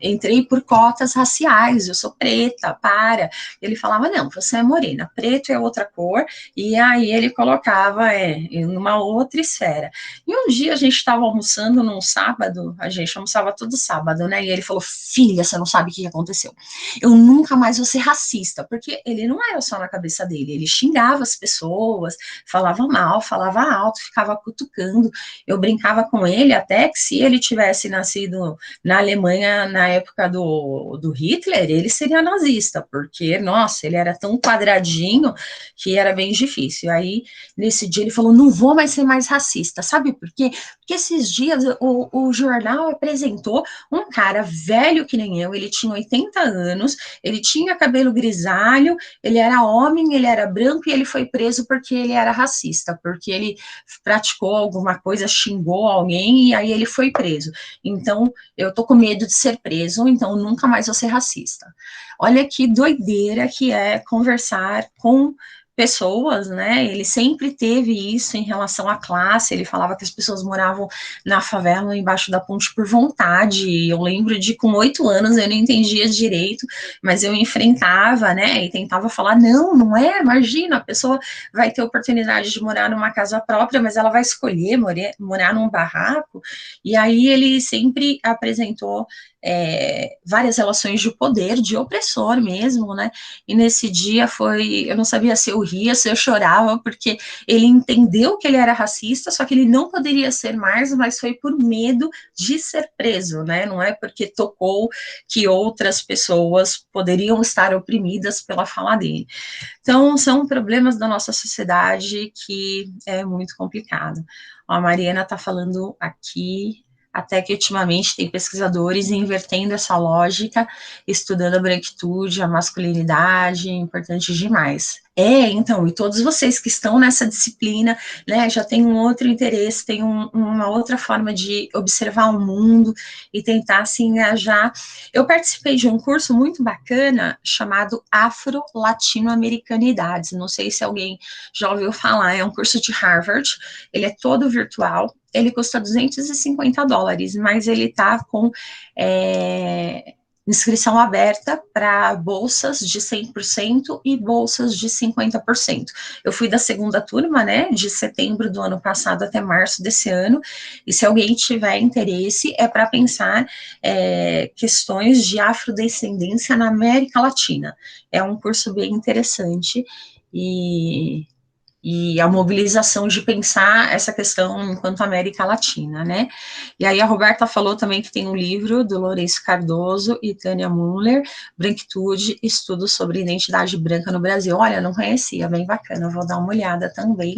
[SPEAKER 1] entrei por cotas raciais, eu sou preta, para, ele falava, não, você é morena, preto é outra cor, e aí ele colocava, em uma outra esfera. E um dia a gente estava almoçando num sábado, a gente almoçava todo sábado, né, e ele falou, filha, você não sabe o que aconteceu, eu nunca mais vou ser racista, porque ele não era só na cabeça dele, ele xingava as pessoas, falava mal, falava alto, ficava cutucando. Eu brincava com ele até que se ele tivesse nascido na Alemanha na época do Hitler, ele seria nazista, porque, nossa, ele era tão quadradinho que era bem difícil. Aí, nesse dia, ele falou, não vou mais ser mais racista, sabe por quê? Porque esses dias o jornal apresentou um cara velho que nem eu, ele tinha 80 anos, ele tinha cabelo grisalho, ele era homem, ele era branco e ele foi preso porque ele era racista, porque ele praticou alguma coisa, xingou alguém e aí ele foi preso. Então, eu tô com medo de ser preso, então nunca mais vou ser racista. Olha que doideira que é conversar com pessoas, né? Ele sempre teve isso em relação à classe. Ele falava que as pessoas moravam na favela, embaixo da ponte, por vontade. Eu lembro de, com 8 anos, eu não entendia direito, mas eu enfrentava, né? E tentava falar: não, não é, imagina, a pessoa vai ter oportunidade de morar numa casa própria, mas ela vai escolher morar num barraco. E aí ele sempre apresentou várias relações de poder, de opressor mesmo, né? E nesse dia eu não sabia se eu ria, se eu chorava, porque ele entendeu que ele era racista, só que ele não poderia ser mais, mas foi por medo de ser preso, né? Não é porque tocou que outras pessoas poderiam estar oprimidas pela fala dele. Então, são problemas da nossa sociedade que é muito complicado. A Mariana está falando aqui, até que ultimamente tem pesquisadores invertendo essa lógica, estudando a branquitude, a masculinidade, importante demais. Então, e todos vocês que estão nessa disciplina, né, já tem um outro interesse, tem uma outra forma de observar o mundo e tentar se engajar. Eu participei de um curso muito bacana chamado Afro-Latino-Americanidades, não sei se alguém já ouviu falar, é um curso de Harvard, ele é todo virtual, ele custa $250, mas ele tá com inscrição aberta para bolsas de 100% e bolsas de 50%. Eu fui da segunda turma, né, de setembro do ano passado até março desse ano, e se alguém tiver interesse, é para pensar questões de afrodescendência na América Latina. É um curso bem interessante, e a mobilização de pensar essa questão enquanto América Latina, né? E aí a Roberta falou também que tem um livro do Lourenço Cardoso e Tânia Muller, Branquitude, Estudos sobre Identidade Branca no Brasil. Olha, não conhecia, bem bacana, vou dar uma olhada também,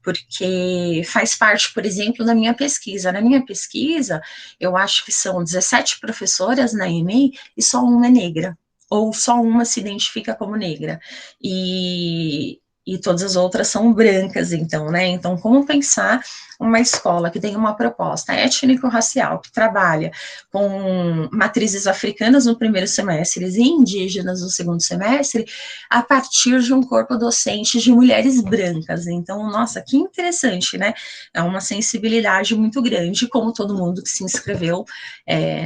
[SPEAKER 1] porque faz parte, por exemplo, da minha pesquisa. Na minha pesquisa, eu acho que são 17 professoras na EMEI e só uma é negra, ou só uma se identifica como negra. E todas as outras são brancas, então, né? Então, como pensar uma escola que tem uma proposta étnico-racial, que trabalha com matrizes africanas no primeiro semestre e indígenas no segundo semestre, a partir de um corpo docente de mulheres brancas. Então, nossa, que interessante, né? É uma sensibilidade muito grande, como todo mundo que se inscreveu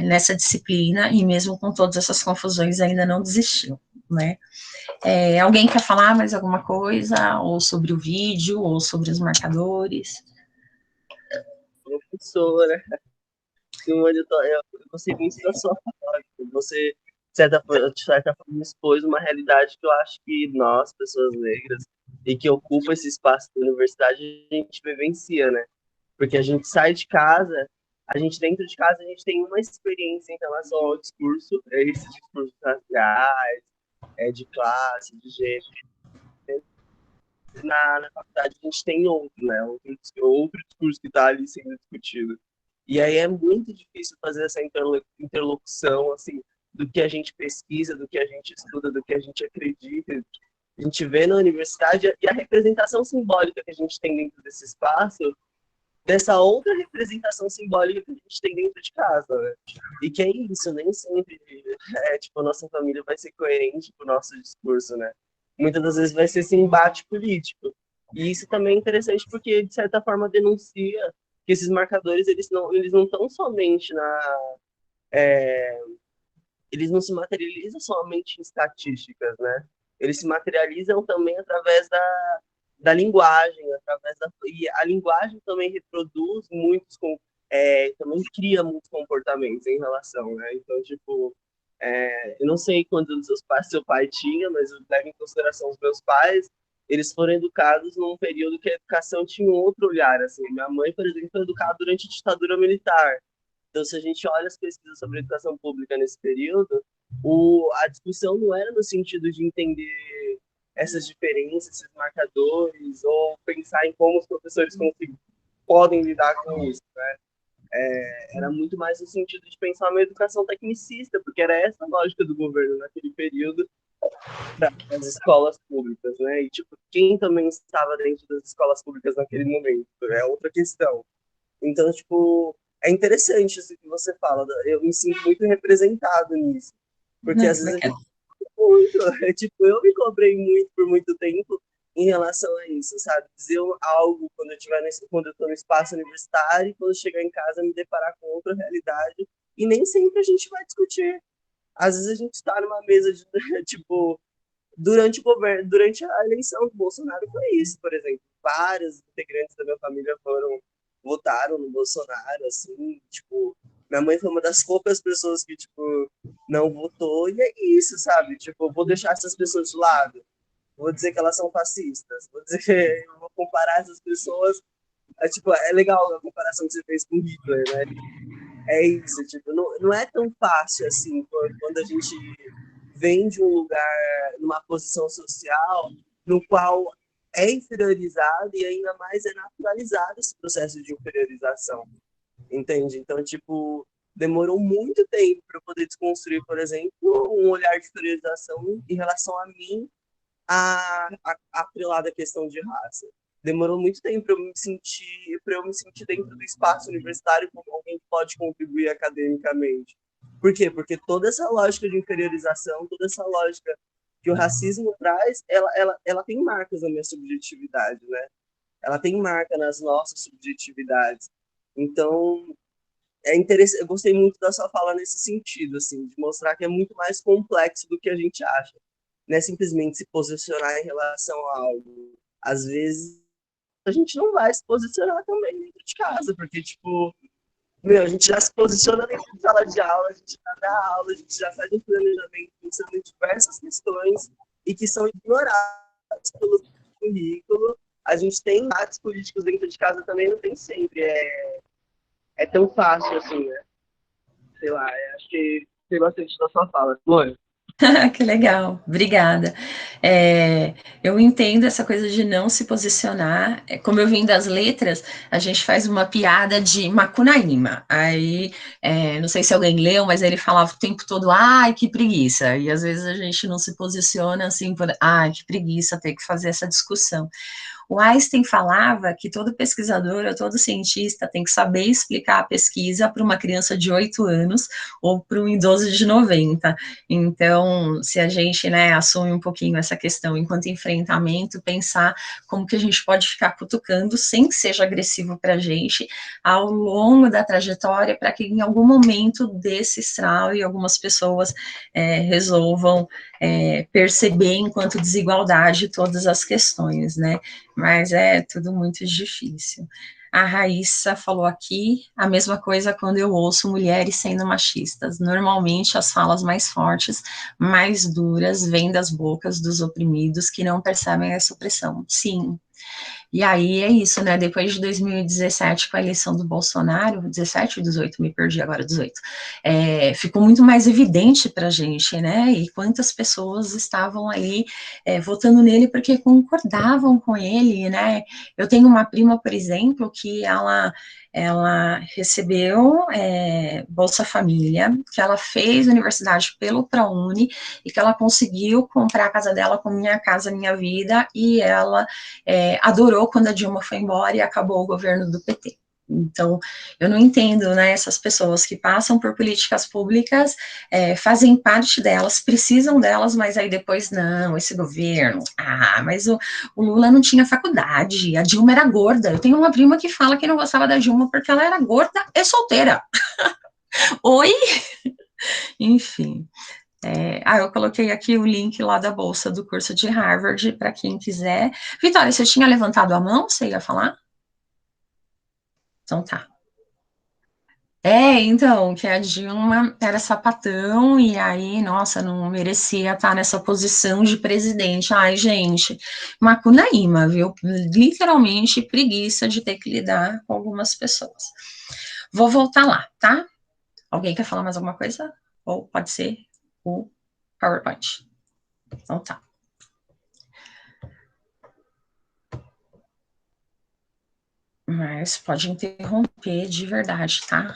[SPEAKER 1] nessa disciplina, e mesmo com todas essas confusões, ainda não desistiu, né? Alguém quer falar mais alguma coisa, ou sobre o vídeo, ou sobre os marcadores?
[SPEAKER 6] Professora, eu gostei muito da sua fala. Você, de certa forma, expôs uma realidade que eu acho que nós, pessoas negras, e que ocupa esse espaço da universidade, a gente vivencia, né? Porque a gente sai de casa, dentro de casa, a gente tem uma experiência em relação ao discurso, esses discursos raciais, de classe, de gênero. Na faculdade a gente tem outro, né? Outro discurso que está ali sendo discutido. E aí é muito difícil fazer essa interlocução, assim, do que a gente pesquisa, do que a gente estuda, do que a gente acredita, a gente vê na universidade, e a representação simbólica que a gente tem dentro desse espaço, dessa outra representação simbólica que a gente tem dentro de casa, né? E que é isso, nem sempre tipo, a nossa família vai ser coerente com o nosso discurso, né? Muitas das vezes vai ser esse embate político. E isso também é interessante porque, de certa forma, denuncia que esses marcadores, eles não estão somente eles não se materializam somente em estatísticas, né? Eles se materializam também através da linguagem, e a linguagem também reproduz também cria muitos comportamentos em relação, né? Então, tipo, eu não sei quantos seu pai tinha, mas eu levo em consideração os meus pais, eles foram educados num período que a educação tinha um outro olhar, assim. Minha mãe, por exemplo, foi educada durante a ditadura militar. Então, se a gente olha as pesquisas sobre educação pública nesse período, a discussão não era no sentido de entender essas diferenças, esses marcadores, ou pensar em como os professores podem lidar com isso, né? Era muito mais no sentido de pensar uma educação tecnicista, porque era essa a lógica do governo naquele período das escolas públicas, né? E, tipo, quem também estava dentro das escolas públicas naquele momento? É outra questão. Então, tipo, é interessante isso que você fala. Eu me sinto muito representado nisso. Porque às vezes a gente muito. Tipo, eu me cobrei muito por muito tempo em relação a isso, sabe? Dizer algo quando eu tô no espaço universitário e quando chegar em casa me deparar com outra realidade. E nem sempre a gente vai discutir. Às vezes a gente está numa mesa de, tipo, durante o governo, durante a eleição do Bolsonaro foi isso, por exemplo. Vários integrantes da minha família votaram no Bolsonaro, assim, tipo, minha mãe foi uma das poucas pessoas que, tipo, não votou, e é isso, sabe? Tipo, eu vou deixar essas pessoas de lado, vou dizer que elas são fascistas, vou dizer que eu vou comparar essas pessoas, tipo, é legal a comparação que você fez com Hitler, né? É isso, tipo, não é tão fácil, assim, quando a gente vem de um lugar, numa posição social, no qual é inferiorizado e ainda mais é naturalizado esse processo de inferiorização, entende? Então, tipo, demorou muito tempo para eu poder desconstruir, por exemplo, um olhar de inferiorização em relação a mim atrelada à questão de raça. Demorou muito tempo para eu me sentir dentro do espaço universitário como alguém que pode contribuir academicamente. Por quê? Porque toda essa lógica de inferiorização, toda essa lógica que o racismo traz, ela tem marcas na minha subjetividade, né? Ela tem marca nas nossas subjetividades. Então, é interessante, eu gostei muito da sua fala nesse sentido, assim, de mostrar que é muito mais complexo do que a gente acha. Não é simplesmente se posicionar em relação a algo. Às vezes, a gente não vai se posicionar também dentro de casa, porque, tipo, a gente já se posiciona dentro de sala de aula, a gente já dá aula, a gente já faz um planejamento pensando em diversas questões e que são ignoradas pelo currículo. A gente tem atos políticos dentro de casa também, não tem sempre. É tão fácil assim, né? Sei lá, acho que tem bastante da sua fala. Flor.
[SPEAKER 1] Que legal, obrigada. Eu entendo essa coisa de não se posicionar. Como eu vim das letras, a gente faz uma piada de Macunaíma. Aí, não sei se alguém leu, mas ele falava o tempo todo, ai, que preguiça. E às vezes a gente não se posiciona assim, por, ai, que preguiça ter que fazer essa discussão. O Einstein falava que todo pesquisador ou todo cientista tem que saber explicar a pesquisa para uma criança de 8 anos ou para um idoso de 90. Então, se a gente, né, assume um pouquinho essa questão enquanto enfrentamento, pensar como que a gente pode ficar cutucando sem que seja agressivo para a gente ao longo da trajetória, para que em algum momento desse estalo e algumas pessoas resolvam perceber enquanto desigualdade todas as questões, né? Mas é tudo muito difícil. A Raíssa falou aqui a mesma coisa quando eu ouço mulheres sendo machistas. Normalmente as falas mais fortes, mais duras, vêm das bocas dos oprimidos que não percebem essa opressão. Sim. E aí é isso, né? Depois de 2017, com a eleição do Bolsonaro, 17 ou 18, me perdi agora, 18, ficou muito mais evidente para a gente, né? E quantas pessoas estavam aí votando nele porque concordavam com ele, né? Eu tenho uma prima, por exemplo, que ela recebeu Bolsa Família, que ela fez universidade pelo ProUni e que ela conseguiu comprar a casa dela com Minha Casa Minha Vida, e ela adorou quando a Dilma foi embora e acabou o governo do PT. Então, eu não entendo, né, essas pessoas que passam por políticas públicas, fazem parte delas, precisam delas, mas aí depois, não, esse governo, mas o Lula não tinha faculdade, a Dilma era gorda. Eu tenho uma prima que fala que não gostava da Dilma porque ela era gorda e solteira. Oi? Enfim. Eu coloquei aqui o link lá da bolsa do curso de Harvard, para quem quiser. Vitória, você tinha levantado a mão? Você ia falar? Então tá. Então, que a Dilma era sapatão, e aí, nossa, não merecia estar nessa posição de presidente. Ai, gente, macunaíma, viu? Literalmente preguiça de ter que lidar com algumas pessoas. Vou voltar lá, tá? Alguém quer falar mais alguma coisa? Ou pode ser o PowerPoint. Então tá. Mas pode interromper de verdade, tá?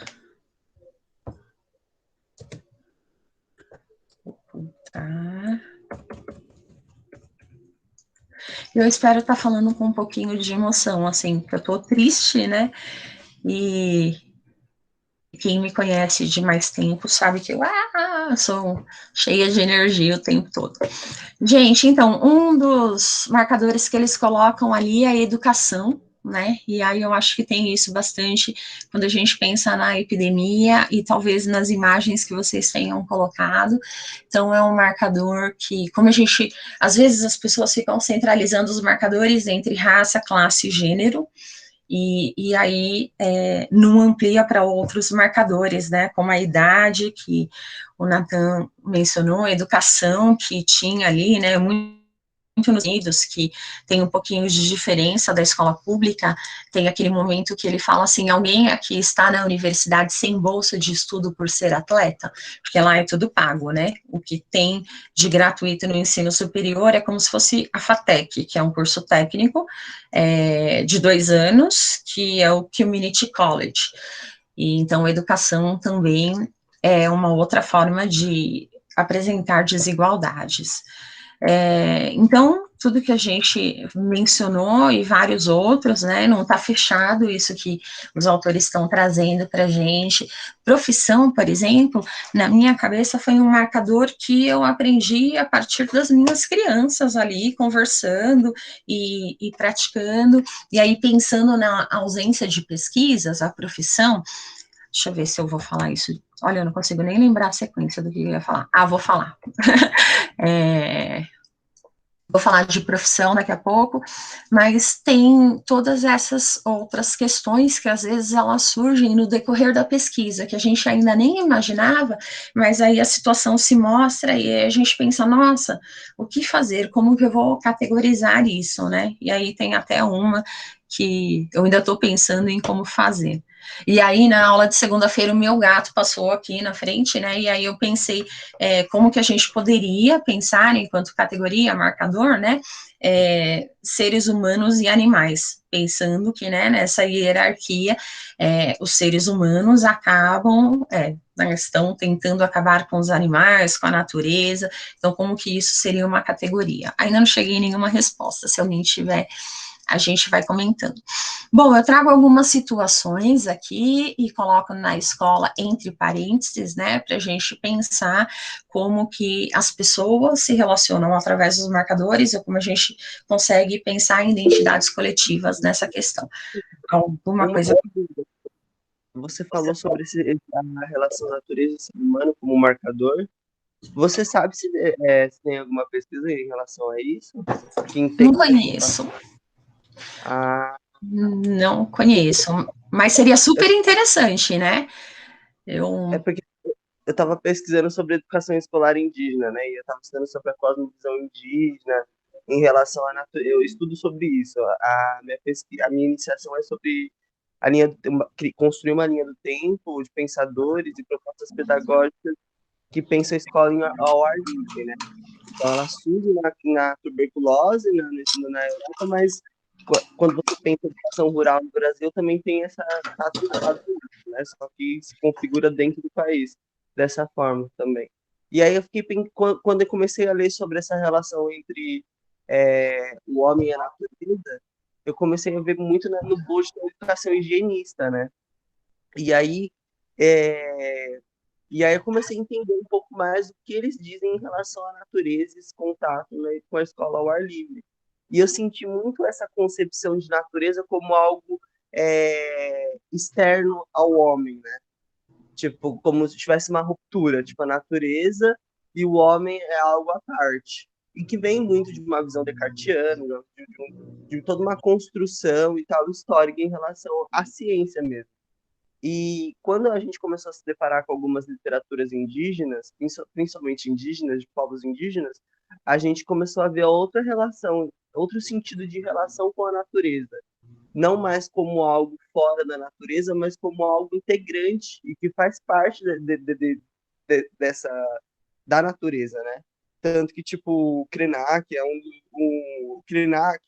[SPEAKER 1] Tá. Eu espero estar falando com um pouquinho de emoção, assim, porque eu tô triste, né? E quem me conhece de mais tempo sabe que eu sou cheia de energia o tempo todo. Gente, então, um dos marcadores que eles colocam ali é a educação, né? E aí eu acho que tem isso bastante quando a gente pensa na epidemia e talvez nas imagens que vocês tenham colocado. Então é um marcador que, como a gente, às vezes as pessoas ficam centralizando os marcadores entre raça, classe e gênero, e aí não amplia para outros marcadores, né? Como a idade, que o Nathan mencionou, a educação que tinha ali, né? Muito nos Unidos, que tem um pouquinho de diferença da escola pública, tem aquele momento que ele fala assim, alguém aqui está na universidade sem bolsa de estudo por ser atleta, porque lá é tudo pago, né? O que tem de gratuito no ensino superior é como se fosse a FATEC, que é um curso técnico de 2 anos, que é o Community College. E então a educação também é uma outra forma de apresentar desigualdades. Então, tudo que a gente mencionou e vários outros, né, não está fechado isso que os autores estão trazendo para a gente. Profissão, por exemplo, na minha cabeça foi um marcador que eu aprendi a partir das minhas crianças ali, conversando e praticando, e aí pensando na ausência de pesquisas, a profissão, deixa eu ver se eu vou falar isso. Olha, eu não consigo nem lembrar a sequência do que eu ia falar. Ah, vou falar. Vou falar de profissão daqui a pouco, mas tem todas essas outras questões que às vezes elas surgem no decorrer da pesquisa, que a gente ainda nem imaginava, mas aí a situação se mostra e a gente pensa, nossa, o que fazer? Como que eu vou categorizar isso, né? E aí tem até uma que eu ainda estou pensando em como fazer. E aí, na aula de segunda-feira, o meu gato passou aqui na frente, né? E aí eu pensei como que a gente poderia pensar enquanto categoria, marcador, né? Seres humanos e animais, pensando que, né, nessa hierarquia, os seres humanos acabam, estão tentando acabar com os animais, com a natureza, então como que isso seria uma categoria? Ainda não cheguei em nenhuma resposta, se alguém tiver, a gente vai comentando. Bom, eu trago algumas situações aqui e coloco na escola entre parênteses, né, para a gente pensar como que as pessoas se relacionam através dos marcadores ou como a gente consegue pensar em identidades coletivas nessa questão. Alguma
[SPEAKER 6] Uma
[SPEAKER 1] coisa...
[SPEAKER 6] dúvida. Você falou sobre a relação natureza e ser humano como marcador. Você sabe se tem alguma pesquisa em relação a isso? Que
[SPEAKER 1] Não
[SPEAKER 6] entende?
[SPEAKER 1] conheço,
[SPEAKER 6] Ah,
[SPEAKER 1] não conheço, mas seria super interessante, né?
[SPEAKER 6] é
[SPEAKER 1] Eu...
[SPEAKER 6] porque eu estava pesquisando sobre educação escolar indígena, né? E eu estava estudando sobre a cosmovisão indígena em relação à natureza. Eu estudo sobre isso. A minha iniciação é sobre a linha construir uma linha do tempo de pensadores e propostas pedagógicas que pensam a escola ao ar livre, né? Então ela surge na tuberculose, na Europa, mas quando você pensa em educação rural no Brasil, também tem essa tá atrelado com isso, né? Só que se configura dentro do país dessa forma também. E aí eu fiquei quando eu comecei a ler sobre essa relação entre o homem e a natureza, eu comecei a ver muito no bojo da educação higienista, né? E aí é, e aí eu comecei a entender um pouco mais o que eles dizem em relação à natureza, esse contato, né, com a escola ao ar livre. E eu senti muito essa concepção de natureza como algo externo ao homem, né? Tipo, como se tivesse uma ruptura, tipo, a natureza e o homem é algo à parte. E que vem muito de uma visão descartiana, de toda uma construção e tal histórica em relação à ciência mesmo. E quando a gente começou a se deparar com algumas literaturas indígenas, principalmente indígenas, de povos indígenas, a gente começou a ver outra relação, outro sentido de relação com a natureza. Não mais como algo fora da natureza, mas como algo integrante e que faz parte dessa da natureza, né? Tanto que, tipo, o Krenak é o Krenak,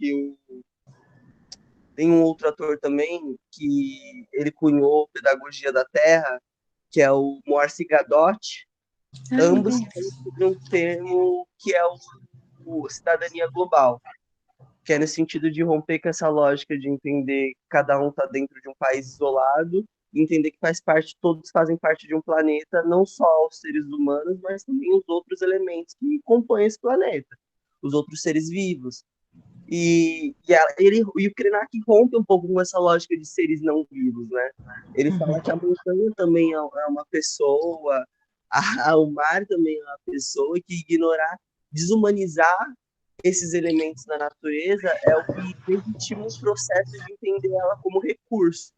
[SPEAKER 6] tem um outro ator também que ele cunhou Pedagogia da Terra, que é o Moacir Gadot. Ambos falam sobre um termo que é o cidadania global, que é no sentido de romper com essa lógica de entender que cada um está dentro de um país isolado, entender que faz parte, todos fazem parte de um planeta, não só os seres humanos, mas também os outros elementos que compõem esse planeta, os outros seres vivos. E o Krenak rompe um pouco com essa lógica de seres não vivos, né? Ele fala que a montanha também é uma pessoa, o mar também é uma pessoa, e que ignorar, desumanizar esses elementos da natureza é o que legitima o processo de entender ela como recurso,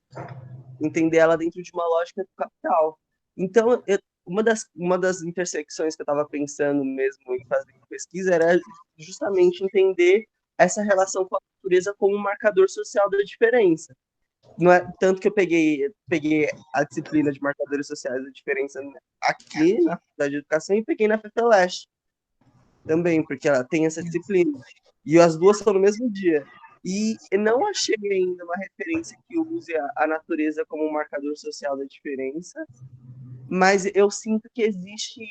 [SPEAKER 6] entender ela dentro de uma lógica do capital. Então, uma das intersecções que eu estava pensando mesmo em fazer pesquisa era justamente entender essa relação com a natureza como um marcador social da diferença. Não é tanto que eu peguei a disciplina de marcadores sociais da diferença aqui na Faculdade de Educação e peguei na FEFELESH também, porque ela tem essa disciplina. E as duas são no mesmo dia. E não achei ainda uma referência que use a natureza como um marcador social da diferença, mas eu sinto que existe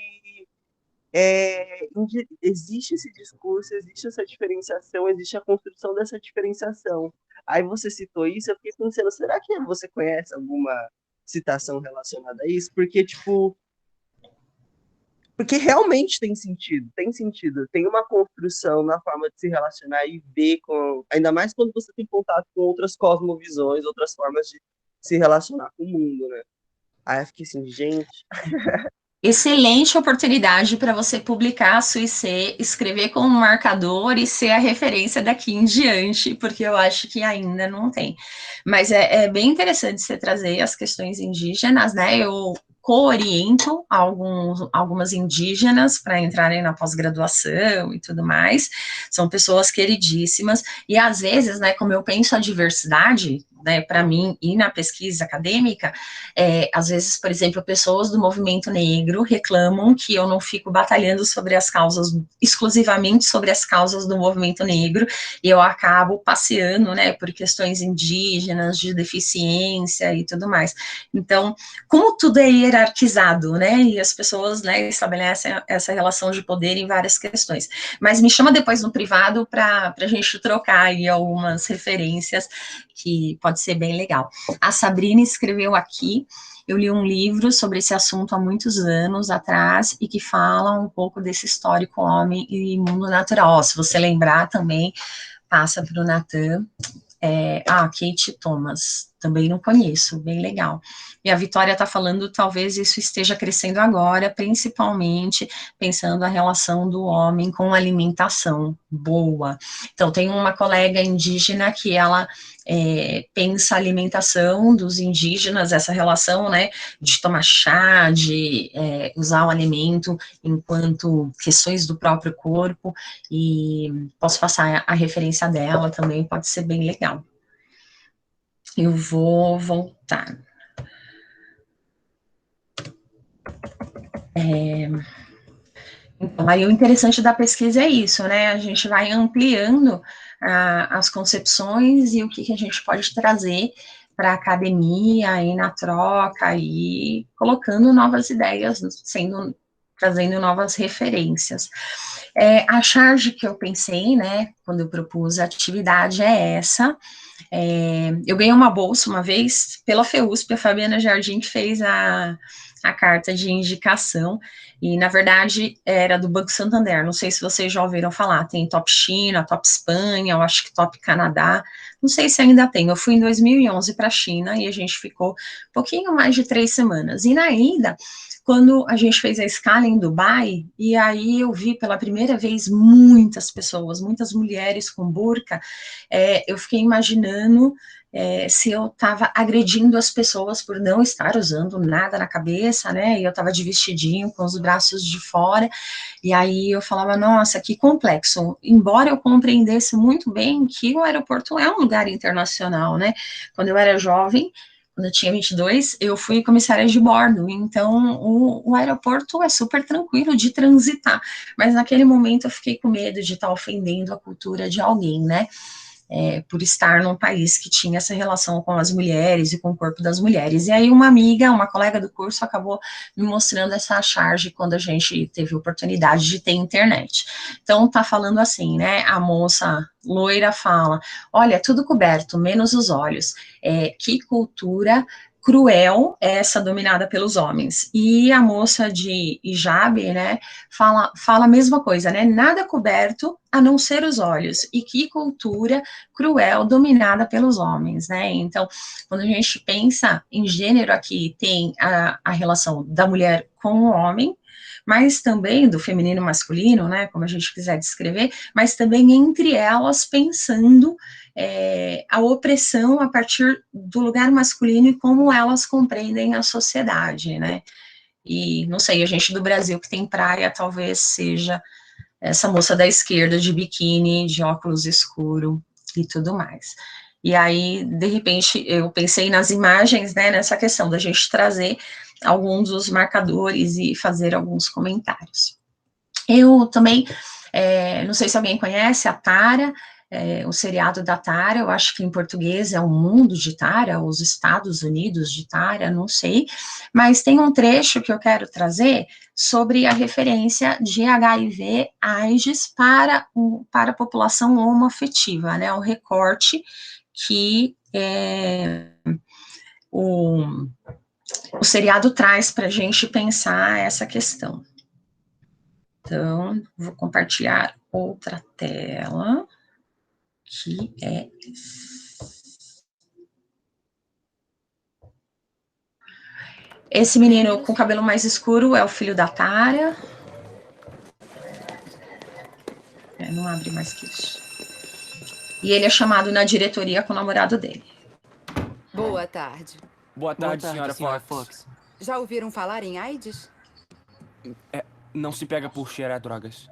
[SPEAKER 6] existe esse discurso, existe essa diferenciação, existe a construção dessa diferenciação. Aí você citou isso, eu fiquei pensando, será que você conhece alguma citação relacionada a isso? Porque, tipo, porque realmente tem sentido, tem uma construção na forma de se relacionar e ver com, ainda mais quando você tem contato com outras cosmovisões, outras formas de se relacionar com o mundo, né? Aí eu fiquei assim, gente,
[SPEAKER 1] Excelente oportunidade para você publicar a sua IC, escrever como marcador e ser a referência daqui em diante, porque eu acho que ainda não tem. Mas é bem interessante você trazer as questões indígenas, né? Eu co-oriento algumas indígenas para entrarem na pós-graduação e tudo mais. São pessoas queridíssimas. E às vezes, né, como eu penso a diversidade, né, para mim e na pesquisa acadêmica, às vezes, por exemplo, pessoas do movimento negro reclamam que eu não fico batalhando sobre as causas, exclusivamente sobre as causas do movimento negro, e eu acabo passeando, né, por questões indígenas, de deficiência e tudo mais. Então, como tudo é hierarquizado, né, e as pessoas, né, estabelecem essa relação de poder em várias questões. Mas me chama depois no privado para a gente trocar aí algumas referências, que pode ser bem legal. A Sabrina escreveu aqui, eu li um livro sobre esse assunto há muitos anos atrás, e que fala um pouco desse histórico homem e mundo natural. Se você lembrar também, passa para o Natan. Kate Thomas, também não conheço, bem legal. E a Vitória está falando, talvez isso esteja crescendo agora, principalmente pensando a relação do homem com alimentação boa. Então, tem uma colega indígena que ela pensa a alimentação dos indígenas, essa relação, né, de tomar chá, de usar o alimento enquanto questões do próprio corpo, e posso passar a referência dela também, pode ser bem legal. Eu vou voltar. Então, aí o interessante da pesquisa é isso, né? A gente vai ampliando as concepções e o que a gente pode trazer para a academia e na troca, e colocando novas ideias, trazendo novas referências. A charge que eu pensei, né, quando eu propus a atividade é essa. Eu ganhei uma bolsa uma vez pela FEUSP, a Fabiana Jardim que fez a carta de indicação, e na verdade era do Banco Santander, não sei se vocês já ouviram falar, tem Top China, Top Espanha, eu acho que Top Canadá, não sei se ainda tem. Eu fui em 2011 para a China e a gente ficou um pouquinho mais de 3 semanas, e na ida, quando a gente fez a escala em Dubai, e aí eu vi pela primeira vez muitas pessoas, muitas mulheres com burca, eu fiquei imaginando se eu estava agredindo as pessoas por não estar usando nada na cabeça, né, e eu estava de vestidinho, com os braços de fora, e aí eu falava, nossa, que complexo, embora eu compreendesse muito bem que o aeroporto é um lugar internacional, né, quando eu era jovem, quando eu tinha 22, eu fui comissária de bordo, então o aeroporto é super tranquilo de transitar, mas naquele momento eu fiquei com medo de estar ofendendo a cultura de alguém, né, por estar num país que tinha essa relação com as mulheres e com o corpo das mulheres. E aí uma amiga, uma colega do curso, acabou me mostrando essa charge quando a gente teve a oportunidade de ter internet. Então, tá falando assim, né, a moça loira fala, olha, tudo coberto, menos os olhos. Que cultura cruel essa dominada pelos homens. E a moça de hijab, né, fala a mesma coisa, né, nada coberto a não ser os olhos. E que cultura cruel dominada pelos homens, né? Então, quando a gente pensa em gênero aqui, tem a relação da mulher com o homem, mas também do feminino masculino, né, como a gente quiser descrever, mas também entre elas pensando a opressão a partir do lugar masculino e como elas compreendem a sociedade, né, e não sei, a gente do Brasil que tem praia, talvez seja essa moça da esquerda de biquíni, de óculos escuro e tudo mais. E aí, de repente, eu pensei nas imagens, né, nessa questão da gente trazer alguns dos marcadores e fazer alguns comentários. Eu também, não sei se alguém conhece a Tara, o seriado da Tara, eu acho que em português é O Mundo de Tara, os Estados Unidos de Tara, não sei, mas tem um trecho que eu quero trazer sobre a referência de HIV/AIDS para a população homoafetiva, né, o recorte que o seriado traz para a gente pensar essa questão. Então, vou compartilhar outra tela, que é... Esse menino com cabelo mais escuro é o filho da Tara. Não abre mais que isso. E ele é chamado na diretoria com o namorado dele.
[SPEAKER 7] Boa tarde.
[SPEAKER 8] Boa tarde, senhora Fox.
[SPEAKER 7] Já ouviram falar em AIDS?
[SPEAKER 8] Não se pega por cheirar drogas.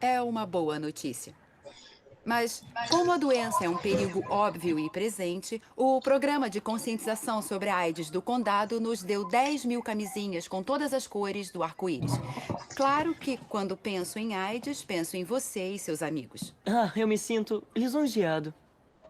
[SPEAKER 7] É uma boa notícia. Mas, como a doença é um perigo óbvio e presente, o programa de conscientização sobre a AIDS do condado nos deu 10 mil camisinhas com todas as cores do arco-íris. Claro que, quando penso em AIDS, penso em você e seus amigos.
[SPEAKER 9] Eu me sinto lisonjeado.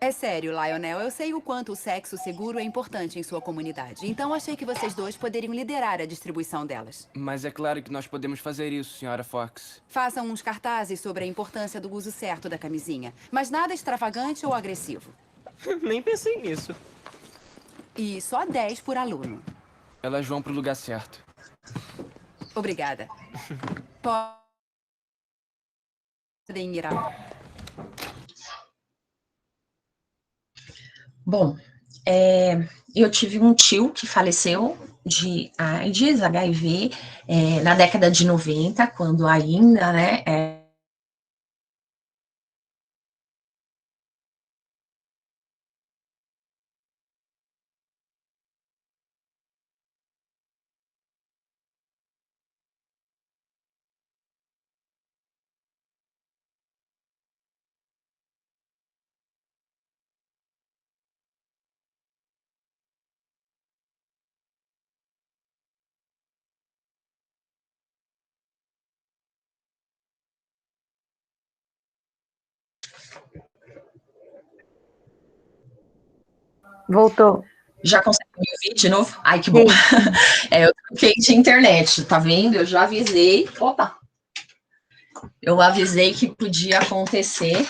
[SPEAKER 7] É sério, Lionel, eu sei o quanto o sexo seguro é importante em sua comunidade. Então achei que vocês dois poderiam liderar a distribuição delas.
[SPEAKER 8] Mas é claro que nós podemos fazer isso, senhora Fox.
[SPEAKER 7] Façam uns cartazes sobre a importância do uso certo da camisinha. Mas nada extravagante ou agressivo.
[SPEAKER 9] Nem pensei nisso.
[SPEAKER 7] E só 10 por aluno.
[SPEAKER 8] Elas vão pro lugar certo.
[SPEAKER 7] Obrigada. Podem ir a...
[SPEAKER 1] Bom, eu tive um tio que faleceu de AIDS, HIV, na década de 90, quando ainda, né,
[SPEAKER 2] Voltou.
[SPEAKER 1] já consegue me ouvir de novo? Ai, que bom. Eu troquei de internet, tá vendo? Eu já avisei. Opa! Eu avisei que podia acontecer.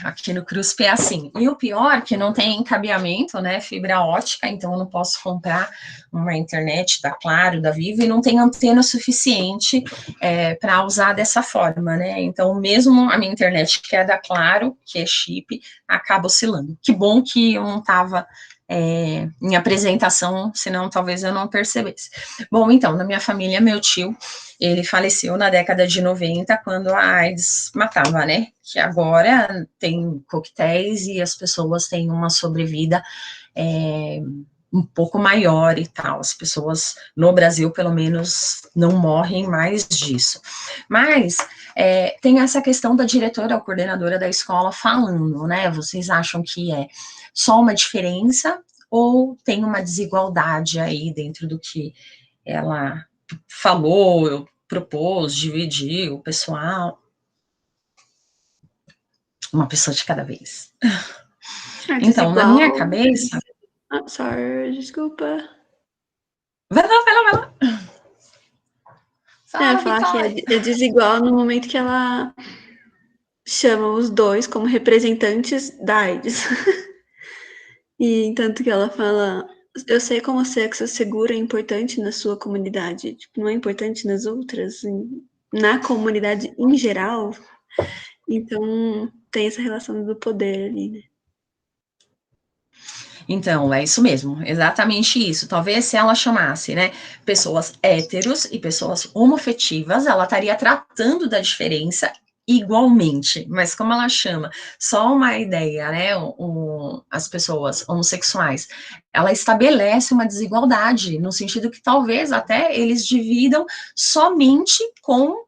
[SPEAKER 1] Aqui no CRUSP é assim. E o pior é que não tem cabeamento, né? Fibra ótica, então eu não posso comprar uma internet da Claro, da Vivo, e não tem antena suficiente para usar dessa forma, né? Então, mesmo a minha internet, que é da Claro, que é chip, acaba oscilando. Que bom que eu não estava em apresentação, senão talvez eu não percebesse. Bom, então, na minha família, meu tio, ele faleceu na década de 90, quando a AIDS matava, né? Que agora tem coquetéis e as pessoas têm uma sobrevida um pouco maior e tal. As pessoas no Brasil, pelo menos, não morrem mais disso. Mas tem essa questão da diretora ou coordenadora da escola falando, né? Vocês acham que é só uma diferença ou tem uma desigualdade aí dentro do que ela falou, propôs, dividiu o pessoal? Uma pessoa de cada vez. Então, na minha cabeça...
[SPEAKER 4] sorry, desculpa.
[SPEAKER 1] Vai lá.
[SPEAKER 4] Falar que é desigual no momento que ela chama os dois como representantes da AIDS. E tanto que ela fala, eu sei como o sexo seguro é importante na sua comunidade, tipo, não é importante nas outras, na comunidade em geral. Então, tem essa relação do poder ali, né?
[SPEAKER 1] Então, é isso mesmo, exatamente isso. Talvez se ela chamasse, né, pessoas héteros e pessoas homoafetivas, ela estaria tratando da diferença igualmente, mas como ela chama só uma ideia, né, as pessoas homossexuais, ela estabelece uma desigualdade, no sentido que talvez até eles dividam somente com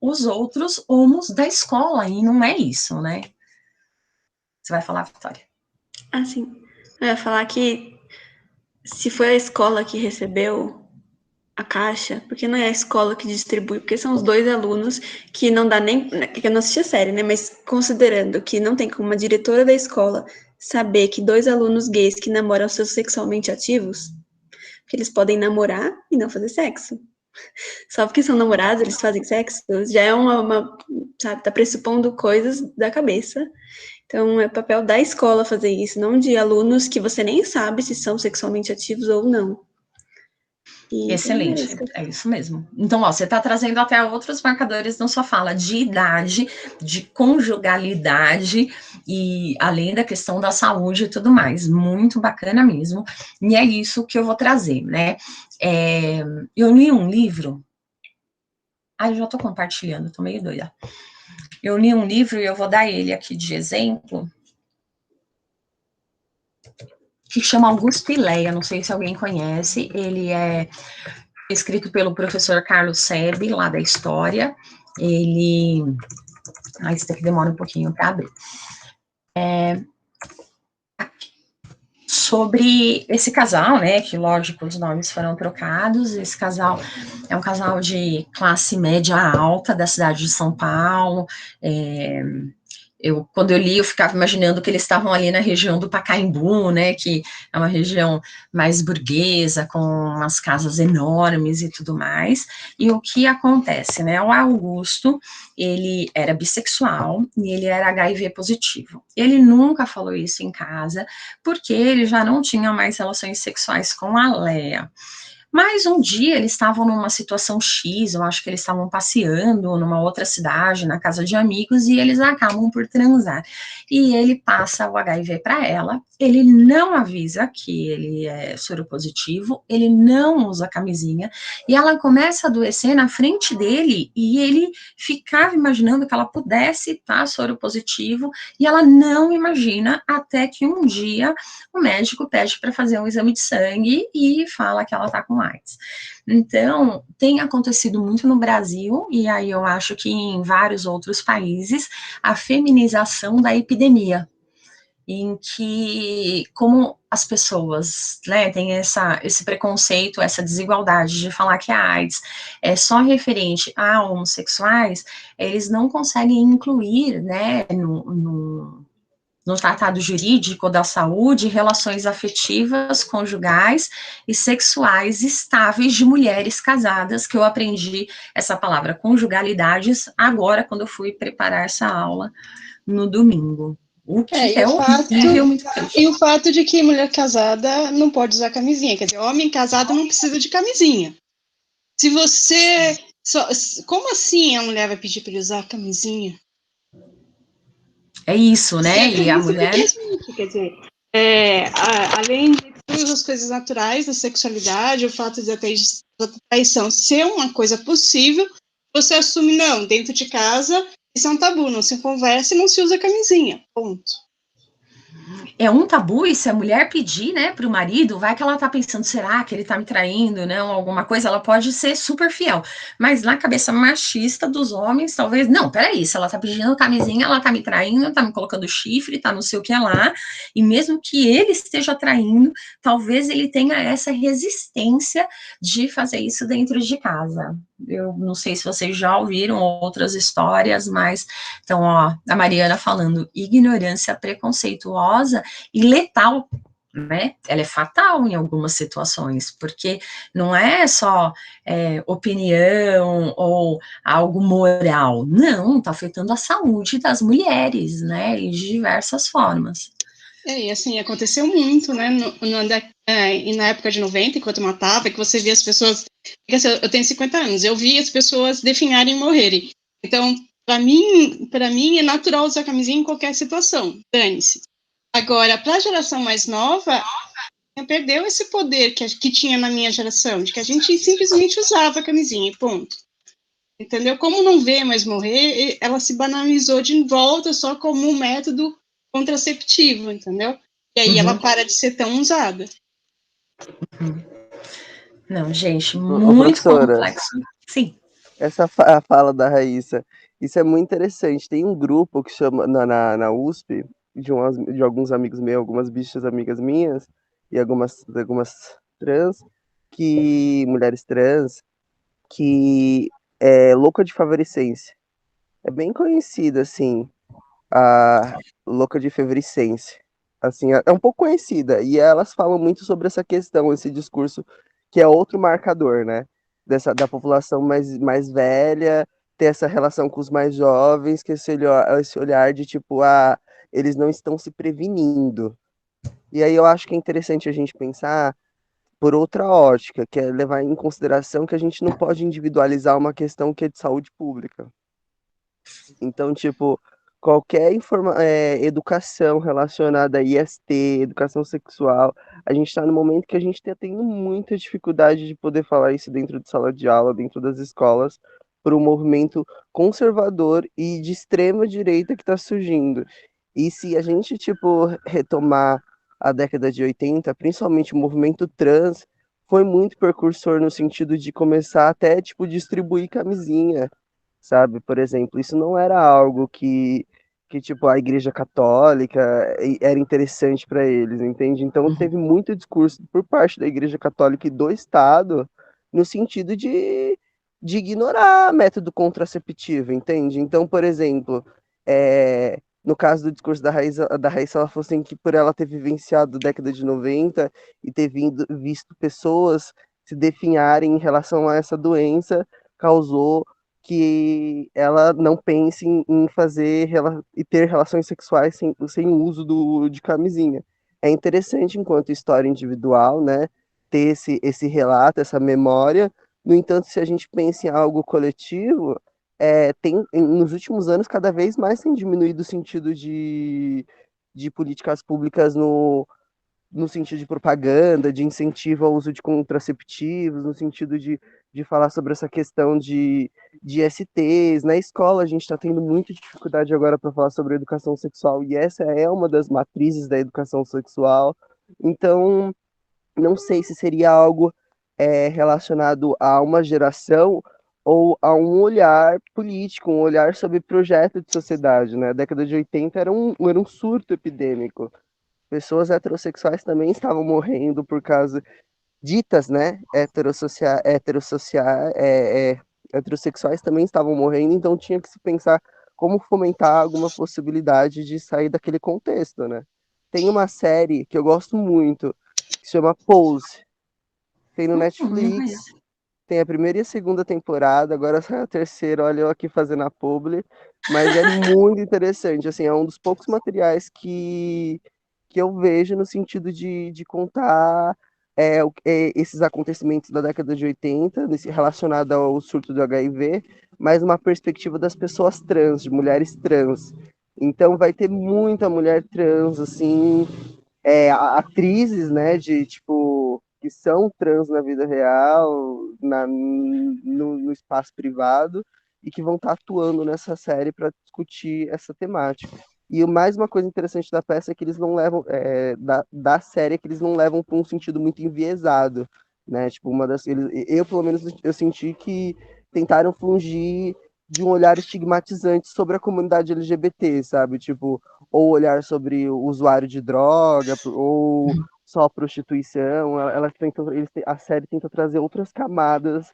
[SPEAKER 1] os outros homos da escola, e não é isso, né? Você vai falar, Vitória?
[SPEAKER 4] Sim. Eu ia falar que se foi a escola que recebeu, a caixa, porque não é a escola que distribui, porque são os 2 alunos que não dá nem, que eu não assisti a série, né, mas considerando que não tem como uma diretora da escola saber que 2 alunos gays que namoram são sexualmente ativos, que eles podem namorar e não fazer sexo. Só porque são namorados, eles fazem sexo, já é sabe, tá pressupondo coisas da cabeça. Então, é papel da escola fazer isso, não de alunos que você nem sabe se são sexualmente ativos ou não.
[SPEAKER 1] Excelente, é isso mesmo. Então, ó, você está trazendo até outros marcadores na sua fala, de idade, de conjugalidade, e além da questão da saúde e tudo mais. Muito bacana mesmo. E é isso que eu vou trazer, né? Eu li um livro. Eu já estou compartilhando, estou meio doida. Eu li um livro e eu vou dar ele aqui de exemplo, que chama Augusto e Leia, não sei se alguém conhece, ele é escrito pelo professor Carlos Sebe, lá da História, ele... isso daqui demora um pouquinho para abrir. Sobre esse casal, né, que lógico, os nomes foram trocados, esse casal é um casal de classe média alta da cidade de São Paulo, quando eu li, eu ficava imaginando que eles estavam ali na região do Pacaembu, né, que é uma região mais burguesa, com umas casas enormes e tudo mais, e o que acontece, né, o Augusto, ele era bissexual e ele era HIV positivo. Ele nunca falou isso em casa, porque ele já não tinha mais relações sexuais com a Leia. Mas um dia eles estavam numa situação X, eu acho que eles estavam passeando numa outra cidade, na casa de amigos, e eles acabam por transar. E ele passa o HIV para ela, ele não avisa que ele é soropositivo, ele não usa camisinha, e ela começa a adoecer na frente dele, e ele ficava imaginando que ela pudesse estar soropositivo, e ela não imagina até que um dia o médico pede para fazer um exame de sangue e fala que ela está com AIDS. Então, tem acontecido muito no Brasil, e aí eu acho que em vários outros países, a feminização da epidemia, em que, como as pessoas, né, têm esse preconceito, essa desigualdade de falar que a AIDS é só referente a homossexuais, eles não conseguem incluir, né, no tratado jurídico da saúde, relações afetivas, conjugais e sexuais estáveis de mulheres casadas, que eu aprendi essa palavra conjugalidades agora, quando eu fui preparar essa aula no domingo. O que é horrível, muito triste.
[SPEAKER 5] E o fato de que mulher casada não pode usar camisinha, quer dizer, homem casado não precisa de camisinha. Se você... como assim a mulher vai pedir para ele usar camisinha?
[SPEAKER 1] É isso, né? E a mulher...
[SPEAKER 5] Quer dizer, além de todas as coisas naturais da sexualidade, o fato de a traição ser uma coisa possível, você assume, não, dentro de casa, isso é um tabu, não se conversa e não se usa camisinha, ponto.
[SPEAKER 1] É um tabu, e se a mulher pedir, né, para o marido, vai que ela tá pensando, será que ele tá me traindo, né, ou alguma coisa, ela pode ser super fiel, mas na cabeça machista dos homens, talvez, não, peraí, se ela tá pedindo camisinha, ela tá me traindo, tá me colocando chifre, tá não sei o que lá, e mesmo que ele esteja traindo, talvez ele tenha essa resistência de fazer isso dentro de casa. Eu não sei se vocês já ouviram outras histórias, mas, então, ó, a Mariana falando, ignorância preconceituosa e letal, né? Ela é fatal em algumas situações, porque não é só opinião ou algo moral, não, tá afetando a saúde das mulheres, né? E de diversas formas.
[SPEAKER 5] E assim, aconteceu muito, né, e na época de 90, enquanto eu matava, que você via as pessoas, assim, eu tenho 50 anos, eu vi as pessoas definharem e morrerem, então, para mim é natural usar camisinha em qualquer situação, dane-se. Agora, para a geração mais nova, perdeu esse poder que tinha na minha geração, de que a gente simplesmente usava camisinha e ponto. Entendeu? Como não vê mais morrer, ela se banalizou de volta só como um método contraceptivo, entendeu? E aí ela para de ser tão usada.
[SPEAKER 1] Não, gente, muito complexo. Sim.
[SPEAKER 6] Essa fala da Raíssa, isso é muito interessante. Tem um grupo que chama na USP, de alguns amigos meus, algumas bichas amigas minhas, e algumas trans, mulheres trans, que é louca de favorecência. É bem conhecida, assim, a louca de favorecência. Assim, é um pouco conhecida, e elas falam muito sobre essa questão, esse discurso, que é outro marcador, né? Da população mais velha, ter essa relação com os mais jovens, que esse olhar de tipo, eles não estão se prevenindo. E aí eu acho que é interessante a gente pensar por outra ótica, que é levar em consideração que a gente não pode individualizar uma questão que é de saúde pública. Então, tipo, qualquer educação relacionada a IST, educação sexual, a gente está no momento que a gente está tendo muita dificuldade de poder falar isso dentro de sala de aula, dentro das escolas, por um movimento conservador e de extrema direita que está surgindo. E se a gente, tipo, retomar a década de 80, principalmente o movimento trans, foi muito precursor no sentido de começar até, tipo, distribuir camisinha, sabe? Por exemplo, isso não era algo que tipo, a Igreja Católica era interessante para eles, entende? Então teve muito discurso por parte da Igreja Católica e do Estado no sentido de ignorar método contraceptivo, entende? Então, por exemplo, no caso do discurso da Raíssa, ela falou assim que por ela ter vivenciado a década de 90 e ter visto pessoas se definharem em relação a essa doença, causou que ela não pense em fazer e ter relações sexuais sem o uso de camisinha. É interessante enquanto história individual, né, ter esse relato, essa memória. No entanto, se a gente pensa em algo coletivo, nos últimos anos cada vez mais tem diminuído o sentido de políticas públicas no sentido de propaganda, de incentivo ao uso de contraceptivos, no sentido de falar sobre essa questão de STs. Na escola, a gente está tendo muita dificuldade agora para falar sobre educação sexual, e essa é uma das matrizes da educação sexual. Então, não sei se seria algo relacionado a uma geração ou a um olhar político, um olhar sobre projeto de sociedade, né? A década de 80 era um surto epidêmico. Pessoas heterossexuais também estavam morrendo por causa ditas, né, heterossexuais também estavam morrendo, então tinha que se pensar como fomentar alguma possibilidade de sair daquele contexto, né? Tem uma série que eu gosto muito, que se chama Pose, tem no
[SPEAKER 1] Não
[SPEAKER 6] Netflix,
[SPEAKER 1] conheço.
[SPEAKER 6] tem a primeira e a segunda temporada, agora sai a terceira, olha eu aqui fazendo a publi, mas é muito interessante, assim, é um dos poucos materiais que eu vejo no sentido de contar esses acontecimentos da década de 80, relacionado ao surto do HIV, mas uma perspectiva das pessoas trans, de mulheres trans. Então vai ter muita mulher trans, assim, atrizes, né, de tipo que são trans na vida real, no espaço privado e que vão estar atuando nessa série para discutir essa temática. E mais uma coisa interessante da peça é que eles não levam da série é que eles não levam para um sentido muito enviesado, né? Tipo, eu pelo menos eu senti que tentaram fugir de um olhar estigmatizante sobre a comunidade LGBT, sabe? Tipo, ou olhar sobre o usuário de droga, ou só prostituição. A série tenta trazer outras camadas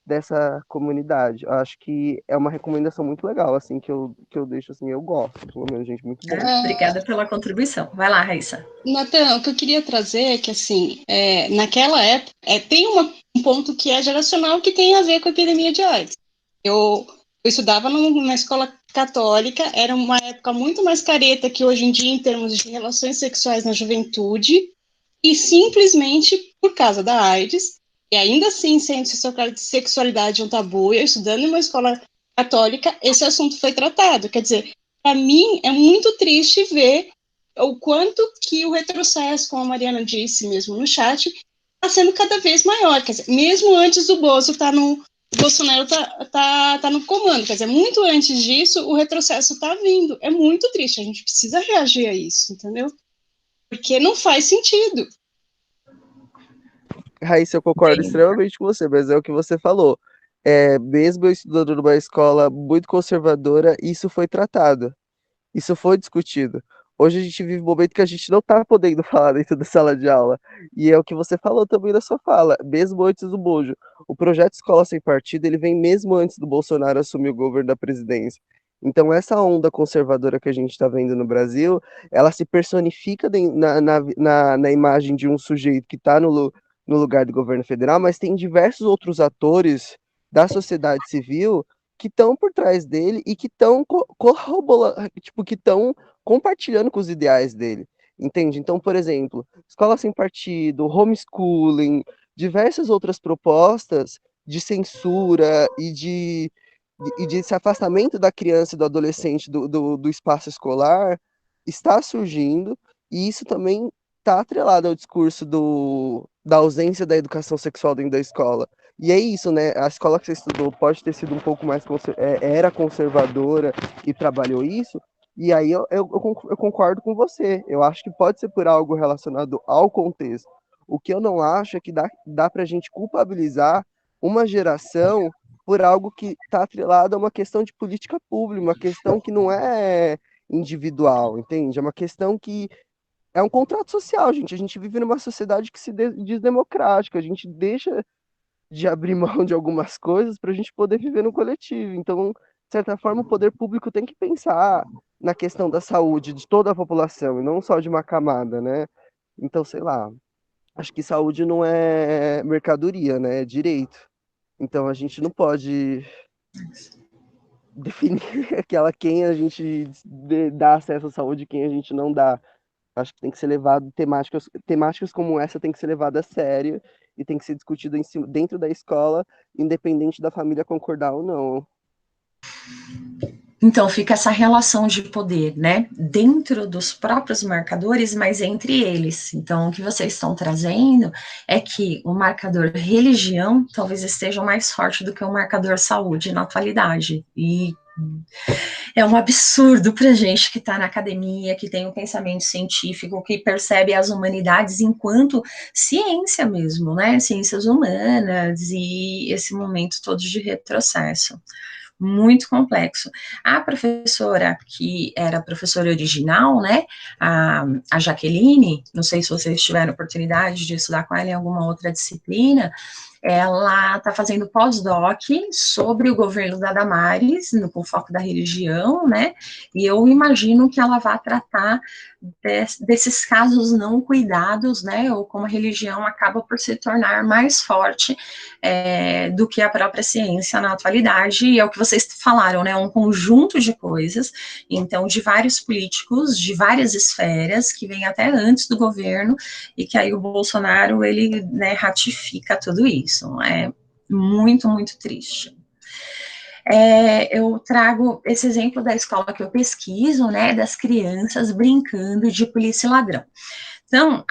[SPEAKER 6] dessa comunidade. Eu acho que é uma recomendação muito legal, assim, que eu deixo, assim, eu gosto, pelo menos, gente, muito bom.
[SPEAKER 1] Obrigada pela contribuição. Vai lá, Raíssa.
[SPEAKER 5] Natan, o que eu queria trazer é que, assim, naquela época, tem um ponto que é geracional que tem a ver com a epidemia de AIDS. Eu estudava numa escola católica, era uma época muito mais careta que hoje em dia em termos de relações sexuais na juventude, e simplesmente por causa da AIDS, e ainda assim sendo sexualidade um tabu, eu estudando em uma escola católica, esse assunto foi tratado. Quer dizer, para mim é muito triste ver o quanto que o retrocesso, como a Mariana disse mesmo no chat, está sendo cada vez maior. Quer dizer, mesmo antes do Bolsonaro tá no comando, quer dizer, muito antes disso, o retrocesso está vindo. É muito triste, a gente precisa reagir a isso, entendeu? Porque não faz sentido.
[SPEAKER 6] Raíssa, eu concordo extremamente com você, mas é o que você falou. Mesmo eu estudando numa escola muito conservadora, isso foi tratado, isso foi discutido. hoje a gente vive um momento que a gente não tá podendo falar dentro da sala de aula. E é o que você falou também na sua fala, mesmo antes do Bojo. O projeto Escola Sem Partido, ele vem mesmo antes do Bolsonaro assumir o governo da presidência. Então, essa onda conservadora que a gente está vendo no Brasil, ela se personifica na imagem de um sujeito que está no lugar do governo federal, mas tem diversos outros atores da sociedade civil que estão por trás dele e que estão corroborando, tipo, que estão compartilhando com os ideais dele, entende? Então, por exemplo, escola sem partido, homeschooling, diversas outras propostas de censura e de esse afastamento da criança e do adolescente do espaço escolar está surgindo, e isso também está atrelado ao discurso da ausência da educação sexual dentro da escola. E é isso, né? A escola que você estudou pode ter sido um pouco mais era conservadora e trabalhou isso, e aí eu concordo com você. Eu acho que pode ser por algo relacionado ao contexto. O que eu não acho é que dá para a gente culpabilizar uma geração por algo que está atrelado a uma questão de política pública, uma questão que não é individual, entende? É uma questão que é um contrato social, gente. A gente vive numa sociedade que se diz democrática, a gente deixa de abrir mão de algumas coisas para a gente poder viver no coletivo. Então, de certa forma, o poder público tem que pensar na questão da saúde de toda a população, e não só de uma camada, né? Então, sei lá, acho que saúde não é mercadoria, né? É direito. Então, a gente não pode definir quem a gente dá acesso à saúde e quem a gente não dá. Acho que tem que ser levado, temáticas como essa tem que ser levada a sério e tem que ser discutido dentro da escola, independente da família concordar ou não.
[SPEAKER 1] Então, fica essa relação de poder, né, dentro dos próprios marcadores, mas entre eles. Então, o que vocês estão trazendo é que o marcador religião talvez esteja mais forte do que o marcador saúde na atualidade. E é um absurdo para gente que está na academia, que tem um pensamento científico, que percebe as humanidades enquanto ciência mesmo, né, ciências humanas, e esse momento todo de retrocesso. Muito complexo. A professora, que era a professora original, né, a Jaqueline, não sei se vocês tiveram oportunidade de estudar com ela em alguma outra disciplina, ela está fazendo pós-doc sobre o governo da Damares, com foco da religião, né, e eu imagino que ela vai tratar desses casos não cuidados, né, ou como a religião acaba por se tornar mais forte do que a própria ciência na atualidade, e é o que vocês falaram, né, um conjunto de coisas, então, de vários políticos, de várias esferas, que vem até antes do governo, e que aí o Bolsonaro, ele, né, ratifica tudo isso. É muito, muito triste. Eu trago esse exemplo da escola que eu pesquiso, né, das crianças brincando de polícia e ladrão. Então,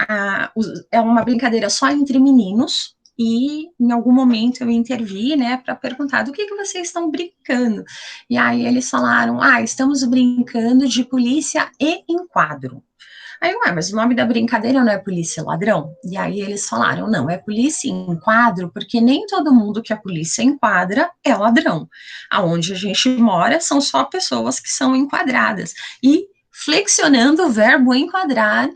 [SPEAKER 1] é uma brincadeira só entre meninos, e em algum momento eu intervi, né, para perguntar do que vocês estão brincando. E aí eles falaram, estamos brincando de polícia e enquadro. Aí eu, mas o nome da brincadeira não é polícia e ladrão? E aí eles falaram, não, é polícia em enquadro, porque nem todo mundo que a polícia enquadra é ladrão. Aonde a gente mora são só pessoas que são enquadradas. E flexionando o verbo enquadrar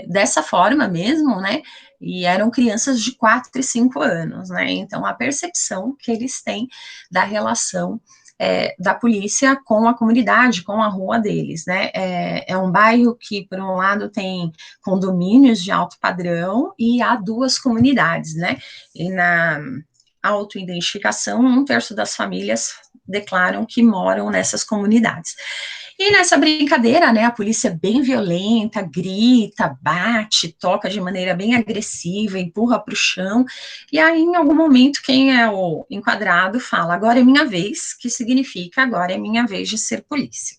[SPEAKER 1] dessa forma mesmo, né? E eram crianças de 4 e 5 anos, né? Então, a percepção que eles têm da relação da polícia com a comunidade, com a rua deles, né? É um bairro que, por um lado, tem condomínios de alto padrão e há 2 comunidades, né? E na autoidentificação, 1/3 das famílias declaram que moram nessas comunidades. E nessa brincadeira, né, a polícia é bem violenta, grita, bate, toca de maneira bem agressiva, empurra para o chão, e aí em algum momento quem é o enquadrado fala, agora é minha vez, que significa agora é minha vez de ser polícia.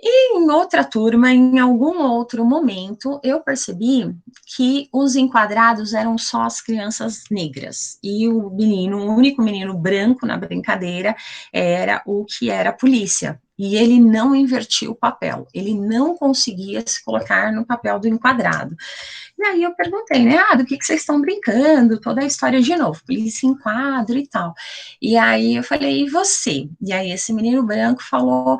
[SPEAKER 1] E em outra turma, em algum outro momento, eu percebi que os enquadrados eram só as crianças negras, e o único menino branco na brincadeira era o que era a polícia, e ele não invertia o papel, ele não conseguia se colocar no papel do enquadrado. E aí eu perguntei, né, do que vocês estão brincando, toda a história de novo, polícia em quadro e tal. E aí eu falei, e você? E aí esse menino branco falou,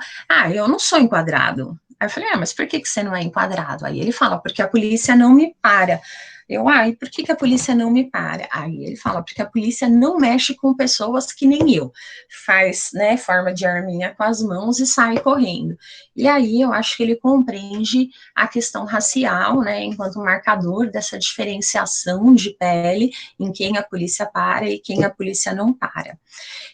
[SPEAKER 1] eu não sou enquadrado, Aí eu falei, mas por que você não é enquadrado? Aí ele fala, porque a polícia não me para. Eu, e por que a polícia não me para? Aí ele fala, porque a polícia não mexe com pessoas que nem eu. Faz, né, forma de arminha com as mãos e sai correndo. E aí eu acho que ele compreende a questão racial, né, enquanto marcador dessa diferenciação de pele em quem a polícia para e quem a polícia não para.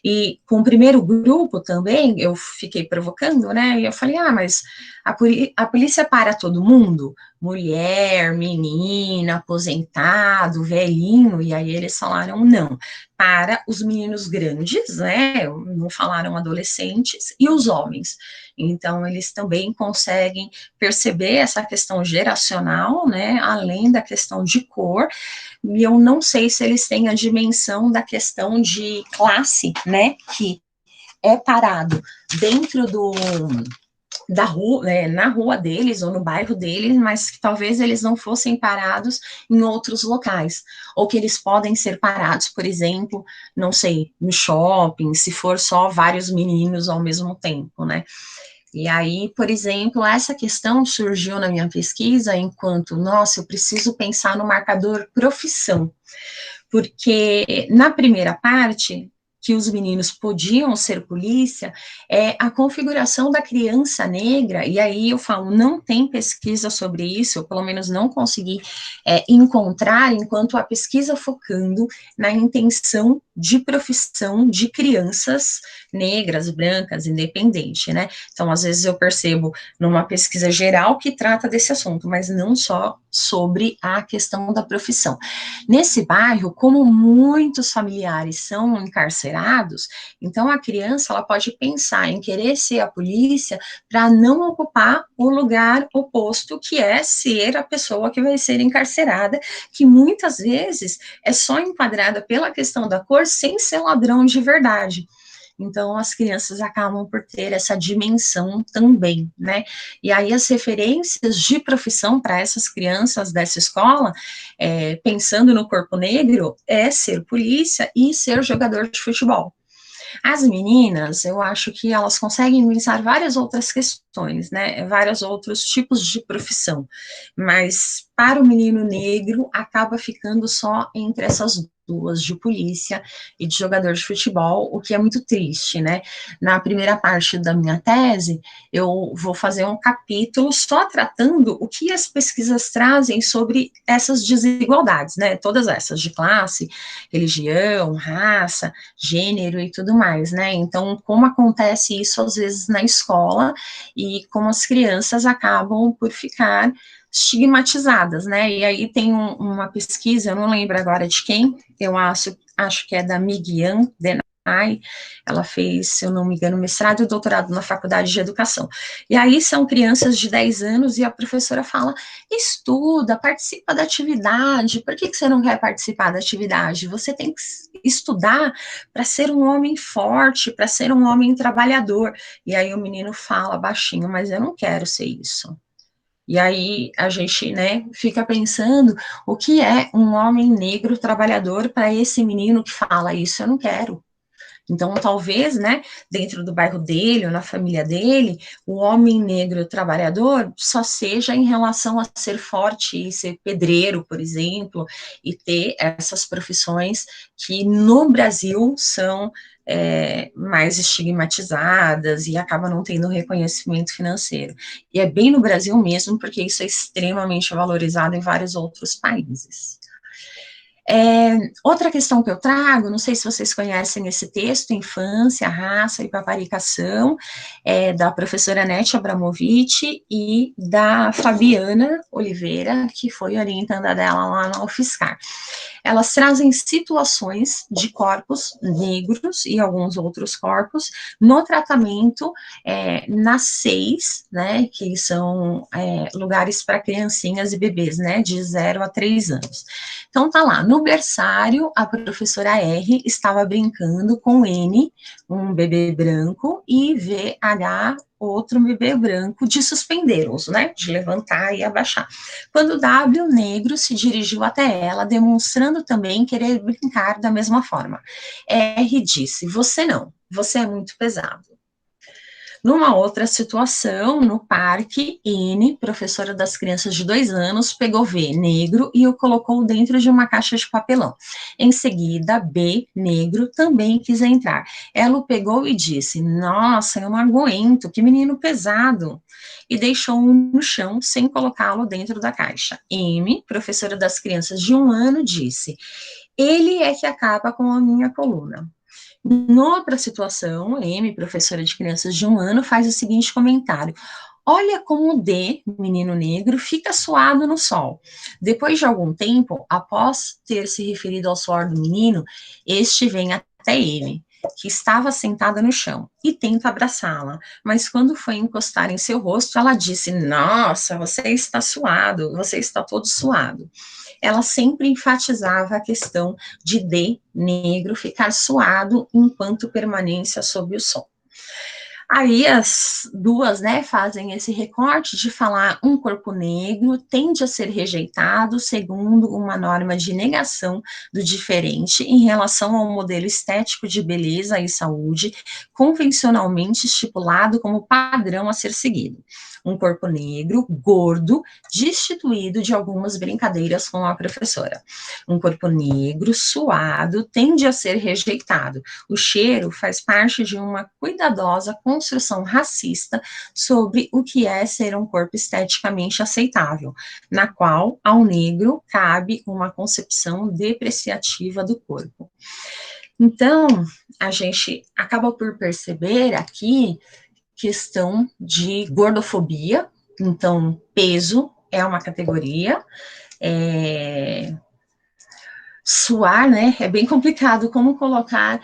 [SPEAKER 1] E com o primeiro grupo também, eu fiquei provocando, né, e eu falei, mas a polícia para todo mundo? Mulher, menina, aposentado, velhinho, e aí eles falaram não, para os meninos grandes, né, não falaram adolescentes, e os homens. Então, eles também conseguem perceber essa questão geracional, né, além da questão de cor, e eu não sei se eles têm a dimensão da questão de classe, né, que é parado dentro da rua, na rua deles ou no bairro deles, mas que talvez eles não fossem parados em outros locais, ou que eles podem ser parados, por exemplo, não sei, no shopping, se for só vários meninos ao mesmo tempo, né? E aí, por exemplo, essa questão surgiu na minha pesquisa enquanto, nossa, eu preciso pensar no marcador profissão, porque na primeira parte, que os meninos podiam ser polícia, a configuração da criança negra, e aí eu falo, não tem pesquisa sobre isso, eu pelo menos não consegui encontrar, enquanto a pesquisa focando na intenção de profissão de crianças negras, brancas, independente, né? Então, às vezes eu percebo numa pesquisa geral que trata desse assunto, mas não só sobre a questão da profissão. Nesse bairro, como muitos familiares são encarcerados, então a criança ela pode pensar em querer ser a polícia para não ocupar o lugar oposto, que é ser a pessoa que vai ser encarcerada, que muitas vezes é só enquadrada pela questão da cor, sem ser ladrão de verdade. Então, as crianças acabam por ter essa dimensão também, né? E aí, as referências de profissão para essas crianças dessa escola, pensando no corpo negro, é ser polícia e ser jogador de futebol. As meninas, eu acho que elas conseguem pensar várias outras questões, né? Vários outros tipos de profissão, mas para o menino negro acaba ficando só entre essas duas, de polícia e de jogador de futebol, o que é muito triste, né? Na primeira parte da minha tese, eu vou fazer um capítulo só tratando o que as pesquisas trazem sobre essas desigualdades, né? Todas essas, de classe, religião, raça, gênero e tudo mais, né? Então, como acontece isso às vezes na escola e como as crianças acabam por ficar estigmatizadas, né? E aí tem uma pesquisa, eu não lembro agora de quem, eu acho que é da Miguian Denai, ela fez, se eu não me engano, mestrado e doutorado na Faculdade de Educação. E aí são crianças de 10 anos e a professora fala, estuda, participa da atividade, por que você não quer participar da atividade? Você tem que estudar para ser um homem forte, para ser um homem trabalhador. E aí o menino fala baixinho, mas eu não quero ser isso. E aí a gente, né, fica pensando o que é um homem negro trabalhador para esse menino que fala isso, eu não quero. Então, talvez, né, dentro do bairro dele ou na família dele, o homem negro trabalhador só seja em relação a ser forte e ser pedreiro, por exemplo, e ter essas profissões que no Brasil são mais estigmatizadas e acaba não tendo reconhecimento financeiro. E é bem no Brasil mesmo, porque isso é extremamente valorizado em vários outros países. Outra questão que eu trago, não sei se vocês conhecem esse texto, Infância, Raça e Paparicação, da professora Nete Abramovic e da Fabiana Oliveira, que foi orientanda dela lá na UFSCar. Elas trazem situações de corpos negros e alguns outros corpos no tratamento nas SEIs, né, que são lugares para criancinhas e bebês, né, de 0 a 3 anos. Então, tá lá, no berçário, a professora R estava brincando com N, um bebê branco, e VH, outro bebê branco, de suspendê-los, né, de levantar e abaixar. Quando W, negro, se dirigiu até ela, demonstrando também querer brincar da mesma forma. R disse, você não, você é muito pesado. Numa outra situação, no parque, N, professora das crianças de 2 anos, pegou V, negro, e o colocou dentro de uma caixa de papelão. Em seguida, B, negro, também quis entrar. Ela o pegou e disse, nossa, eu não aguento, que menino pesado. E deixou-o no chão, sem colocá-lo dentro da caixa. M, professora das crianças de 1 ano, disse, ele é que acaba com a minha coluna. Noutra situação, M, professora de crianças de 1 ano, faz o seguinte comentário: olha como o D, menino negro, fica suado no sol. Depois de algum tempo, após ter se referido ao suor do menino, este vem até M, que estava sentada no chão, e tenta abraçá-la, mas quando foi encostar em seu rosto, ela disse, nossa, você está suado, você está todo suado. Ela sempre enfatizava a questão de D, negro, ficar suado enquanto permanência sob o sol. Aí as duas, né, fazem esse recorte de falar um corpo negro tende a ser rejeitado segundo uma norma de negação do diferente em relação ao modelo estético de beleza e saúde convencionalmente estipulado como padrão a ser seguido. Um corpo negro, gordo, destituído de algumas brincadeiras com a professora. Um corpo negro, suado, tende a ser rejeitado. O cheiro faz parte de uma cuidadosa construção racista sobre o que é ser um corpo esteticamente aceitável, na qual ao negro cabe uma concepção depreciativa do corpo. Então, a gente acaba por perceber aqui questão de gordofobia, então peso é uma categoria, suar, né, é bem complicado como colocar,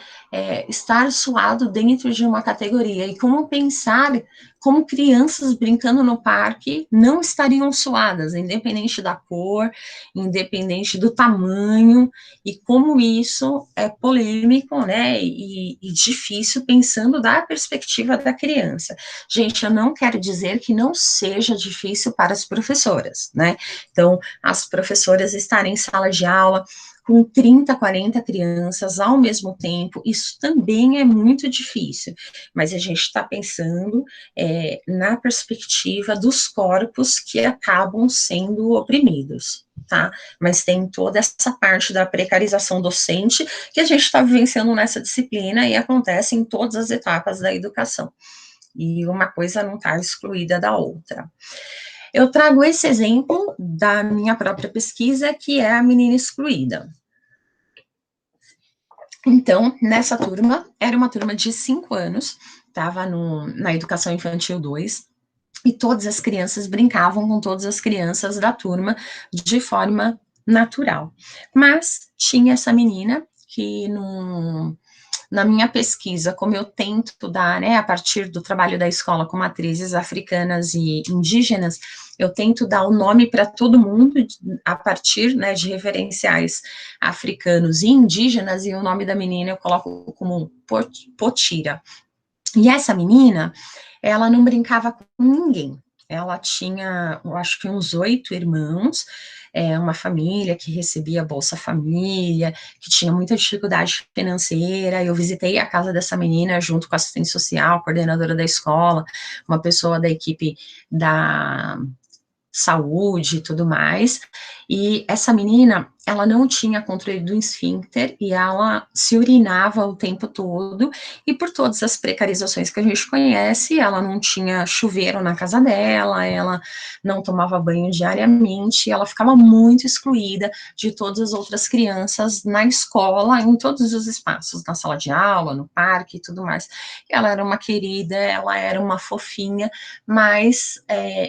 [SPEAKER 1] estar suado dentro de uma categoria, e como pensar como crianças brincando no parque não estariam suadas, independente da cor, independente do tamanho, e como isso é polêmico, né, e difícil pensando da perspectiva da criança. Gente, eu não quero dizer que não seja difícil para as professoras, né, então, as professoras estarem em sala de aula, com 30, 40 crianças ao mesmo tempo, isso também é muito difícil, mas a gente está pensando na perspectiva dos corpos que acabam sendo oprimidos, tá? Mas tem toda essa parte da precarização docente que a gente está vivenciando nessa disciplina e acontece em todas as etapas da educação, e uma coisa não está excluída da outra. Eu trago esse exemplo da minha própria pesquisa, que é a menina excluída. Então, nessa turma, era uma turma de 5 anos, estava na educação infantil 2, e todas as crianças brincavam com todas as crianças da turma de forma natural. Mas tinha essa menina que na minha pesquisa, como eu tento dar, né, a partir do trabalho da escola com matrizes africanas e indígenas, eu tento dar o nome para todo mundo a partir, né, de referenciais africanos e indígenas, e o nome da menina eu coloco como Potira. E essa menina, ela não brincava com ninguém. Ela tinha, eu acho que uns 8 irmãos, uma família que recebia Bolsa Família, que tinha muita dificuldade financeira. Eu visitei a casa dessa menina junto com a assistente social, coordenadora da escola, uma pessoa da equipe da saúde e tudo mais, e essa menina, ela não tinha controle do esfíncter, e ela se urinava o tempo todo, e por todas as precarizações que a gente conhece, ela não tinha chuveiro na casa dela, ela não tomava banho diariamente, ela ficava muito excluída de todas as outras crianças na escola, em todos os espaços, na sala de aula, no parque e tudo mais. Ela era uma querida, ela era uma fofinha, mas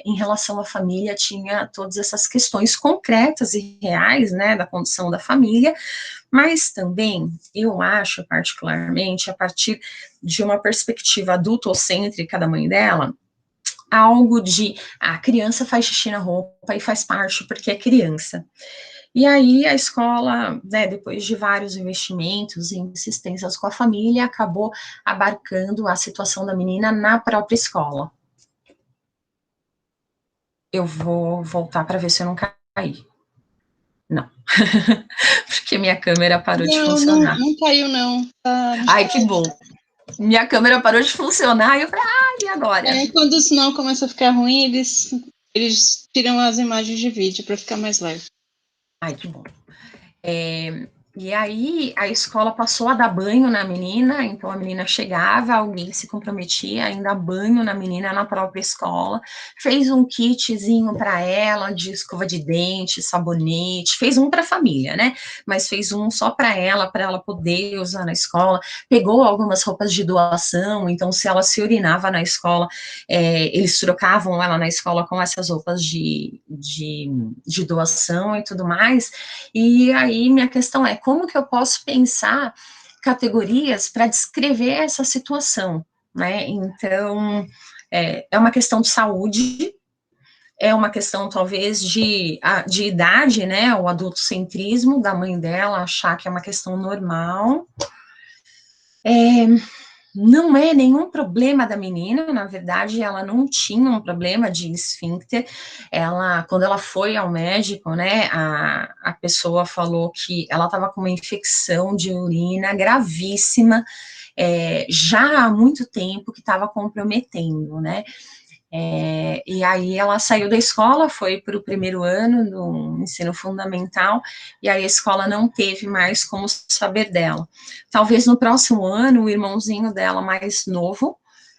[SPEAKER 1] em relação à família, tinha todas essas questões concretas e reais, né, da condição da família, mas também, eu acho, particularmente, a partir de uma perspectiva adultocêntrica da mãe dela, algo de, a criança faz xixi na roupa e faz parte porque é criança. E aí a escola, né, depois de vários investimentos e insistências com a família, acabou abarcando a situação da menina na própria escola. Eu vou voltar para ver se eu não caí. Não. Porque minha câmera parou de funcionar.
[SPEAKER 5] Não caiu, não.
[SPEAKER 1] Ai, que bom. Minha câmera parou de funcionar e eu falei, ai, e agora?
[SPEAKER 5] Quando o sinal começa a ficar ruim, eles tiram as imagens de vídeo para ficar mais leve.
[SPEAKER 1] Ai, que bom. E aí a escola passou a dar banho na menina, então a menina chegava, alguém se comprometia a dar banho na menina na própria escola, fez um kitzinho para ela de escova de dente, sabonete, fez um para a família, né? Mas fez um só para ela poder usar na escola, pegou algumas roupas de doação, então se ela se urinava na escola, eles trocavam ela na escola com essas roupas de doação e tudo mais. E aí minha questão é, como que eu posso pensar categorias para descrever essa situação, né? Então, é uma questão de saúde, é uma questão, talvez, de idade, né? O adultocentrismo da mãe dela, achar que é uma questão normal. Não é nenhum problema da menina, na verdade, ela não tinha um problema de esfíncter, quando ela foi ao médico, né, a pessoa falou que ela estava com uma infecção de urina gravíssima, já há muito tempo que estava comprometendo, né, e aí ela saiu da escola, foi para o primeiro ano do ensino fundamental, e aí a escola não teve mais como saber dela. Talvez no próximo ano, o irmãozinho dela mais novo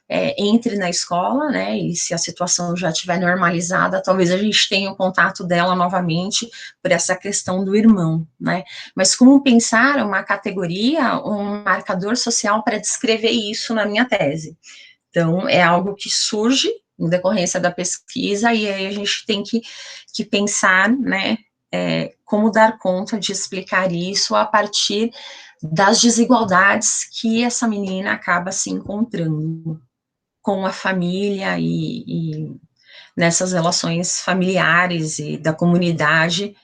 [SPEAKER 1] entre na escola, né, e se a situação já estiver normalizada, talvez a gente tenha o contato dela novamente por essa questão do irmão, né, mas como pensar uma categoria, um marcador social para descrever isso na minha tese? Então, é algo que surge em decorrência da pesquisa, e aí a gente tem que pensar, né, como dar conta de explicar isso a partir das desigualdades que essa menina acaba se encontrando com a família e nessas relações familiares e da comunidade,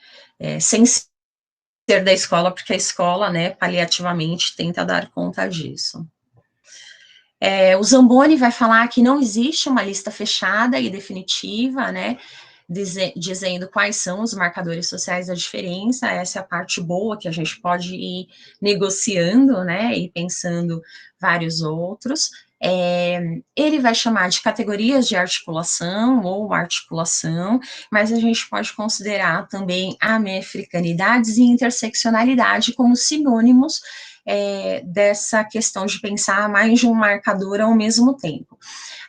[SPEAKER 1] sem ser da escola, porque a escola, né, paliativamente tenta dar conta disso. O Zamboni vai falar que não existe uma lista fechada e definitiva, né, dizendo quais são os marcadores sociais da diferença. Essa é a parte boa que a gente pode ir negociando, né, e pensando vários outros. Ele vai chamar de categorias de articulação ou articulação, mas a gente pode considerar também americanidades e interseccionalidade como sinônimos dessa questão de pensar mais de um marcador ao mesmo tempo.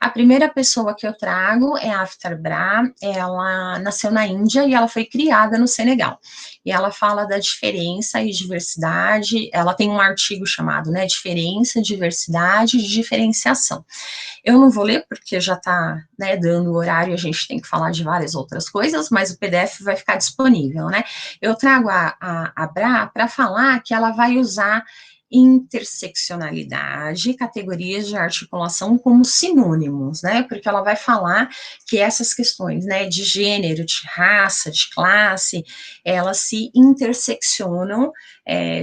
[SPEAKER 1] A primeira pessoa que eu trago é a Aftar Bra, ela nasceu na Índia e ela foi criada no Senegal, e ela fala da diferença e diversidade, ela tem um artigo chamado, né, Diferença, Diversidade e Diferenciação. Eu não vou ler porque já está, né, dando o horário, a gente tem que falar de várias outras coisas, mas o PDF vai ficar disponível, né? Eu trago a Bra para falar que ela vai usar interseccionalidade, categorias de articulação como sinônimos, né, porque ela vai falar que essas questões, né, de gênero, de raça, de classe, elas se interseccionam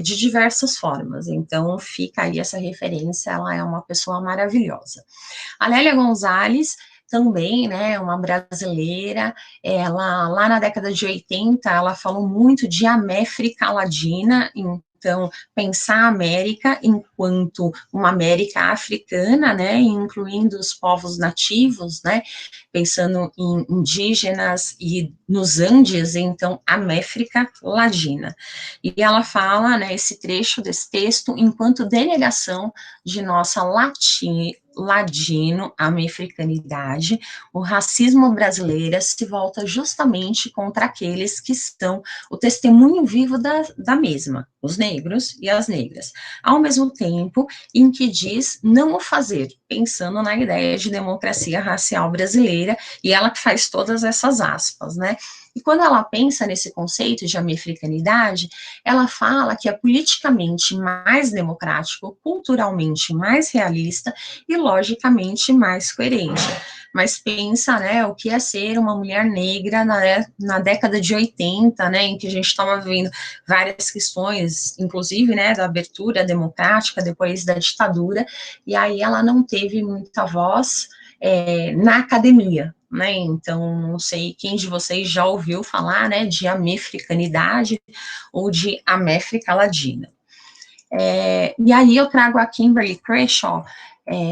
[SPEAKER 1] de diversas formas, então fica aí essa referência, ela é uma pessoa maravilhosa. A Lélia Gonzalez, também, né, uma brasileira, ela, lá na década de 80, ela falou muito de América Latina, então, pensar a América enquanto uma América africana, né, incluindo os povos nativos, né, pensando em indígenas e nos Andes, então, América Latina. E ela fala, né, esse trecho desse texto, enquanto delegação de nossa ladino-americanidade, o racismo brasileiro se volta justamente contra aqueles que são o testemunho vivo da mesma, os negros e as negras, ao mesmo tempo em que diz não o fazer, pensando na ideia de democracia racial brasileira, e ela que faz todas essas aspas, né? E quando ela pensa nesse conceito de americanidade, ela fala que é politicamente mais democrático, culturalmente mais realista e logicamente mais coerente. Mas pensa, né, o que é ser uma mulher negra na década de 80, né, em que a gente estava vivendo várias questões, inclusive, né, da abertura democrática depois da ditadura, e aí ela não teve muita voz na academia, né, então, não sei quem de vocês já ouviu falar, né, de americanidade ou de América Latina. E aí eu trago a Kimberly Crenshaw,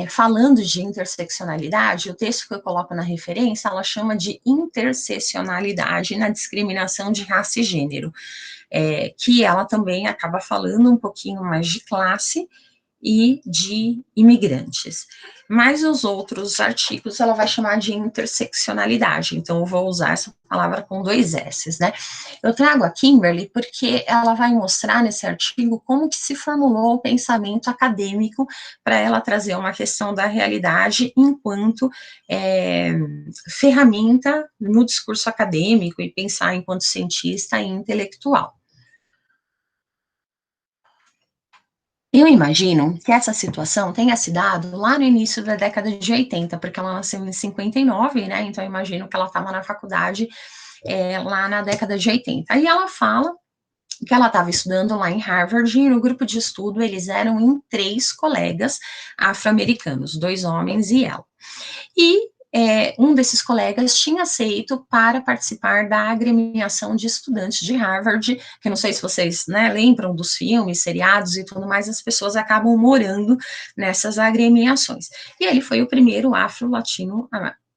[SPEAKER 1] falando de interseccionalidade, o texto que eu coloco na referência, ela chama de interseccionalidade na discriminação de raça e gênero, que ela também acaba falando um pouquinho mais de classe e de imigrantes. Mas os outros artigos ela vai chamar de interseccionalidade, então eu vou usar essa palavra com 2 S's, né? Eu trago a Kimberly porque ela vai mostrar nesse artigo como que se formulou o pensamento acadêmico para ela trazer uma questão da realidade enquanto ferramenta no discurso acadêmico e pensar enquanto cientista e intelectual. Eu imagino que essa situação tenha se dado lá no início da década de 80, porque ela nasceu em 59, né, então eu imagino que ela estava na faculdade lá na década de 80. Aí ela fala que ela estava estudando lá em Harvard, e no grupo de estudo eles eram em 3 colegas afro-americanos, 2 homens e ela. E um desses colegas tinha aceito para participar da agremiação de estudantes de Harvard, que não sei se vocês, né, lembram dos filmes, seriados e tudo mais, as pessoas acabam morando nessas agremiações. E ele foi o primeiro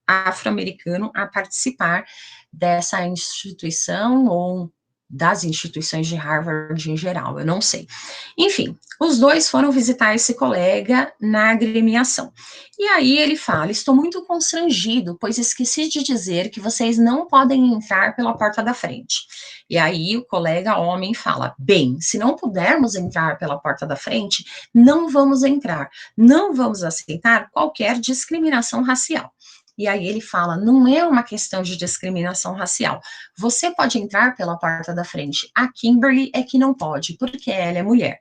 [SPEAKER 1] afro-americano a participar dessa instituição, ou das instituições de Harvard em geral, eu não sei. Enfim, os 2 foram visitar esse colega na agremiação. E aí ele fala, estou muito constrangido, pois esqueci de dizer que vocês não podem entrar pela porta da frente. E aí o colega homem fala, bem, se não pudermos entrar pela porta da frente, não vamos entrar, não vamos aceitar qualquer discriminação racial. E aí ele fala, não é uma questão de discriminação racial, você pode entrar pela porta da frente, a Kimberly é que não pode, porque ela é mulher.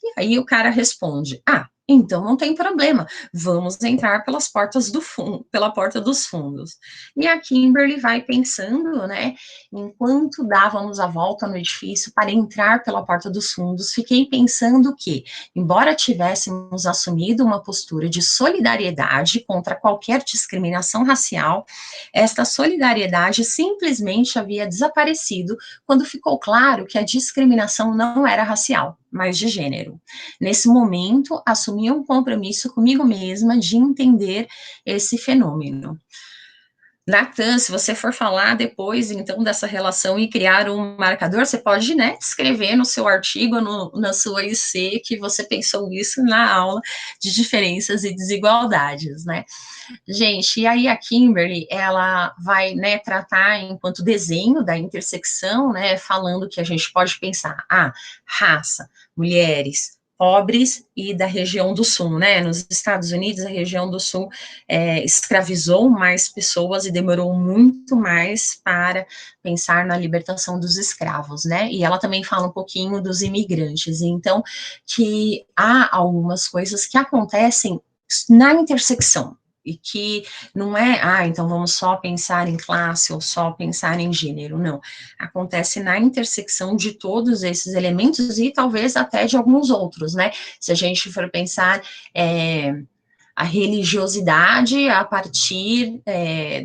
[SPEAKER 1] E aí o cara responde, então não tem problema, vamos entrar pelas portas do fundo, pela porta dos fundos. E a Kimberly vai pensando, né, enquanto dávamos a volta no edifício para entrar pela porta dos fundos, fiquei pensando que, embora tivéssemos assumido uma postura de solidariedade contra qualquer discriminação racial, esta solidariedade simplesmente havia desaparecido quando ficou claro que a discriminação não era racial, mas de gênero. Nesse momento, assumi um compromisso comigo mesma de entender esse fenômeno. Natan, se você for falar depois, então, dessa relação e criar um marcador, você pode, né, escrever no seu artigo, na sua IC, que você pensou isso na aula de diferenças e desigualdades, né. Gente, e aí a Kimberly, ela vai, né, tratar enquanto desenho da intersecção, né, falando que a gente pode pensar, raça, mulheres, pobres e da região do sul, né, nos Estados Unidos, a região do sul escravizou mais pessoas e demorou muito mais para pensar na libertação dos escravos, né, e ela também fala um pouquinho dos imigrantes, então, que há algumas coisas que acontecem na intersecção, e que não é, então vamos só pensar em classe ou só pensar em gênero, não. Acontece na intersecção de todos esses elementos e talvez até de alguns outros, né? Se a gente for pensar a religiosidade a partir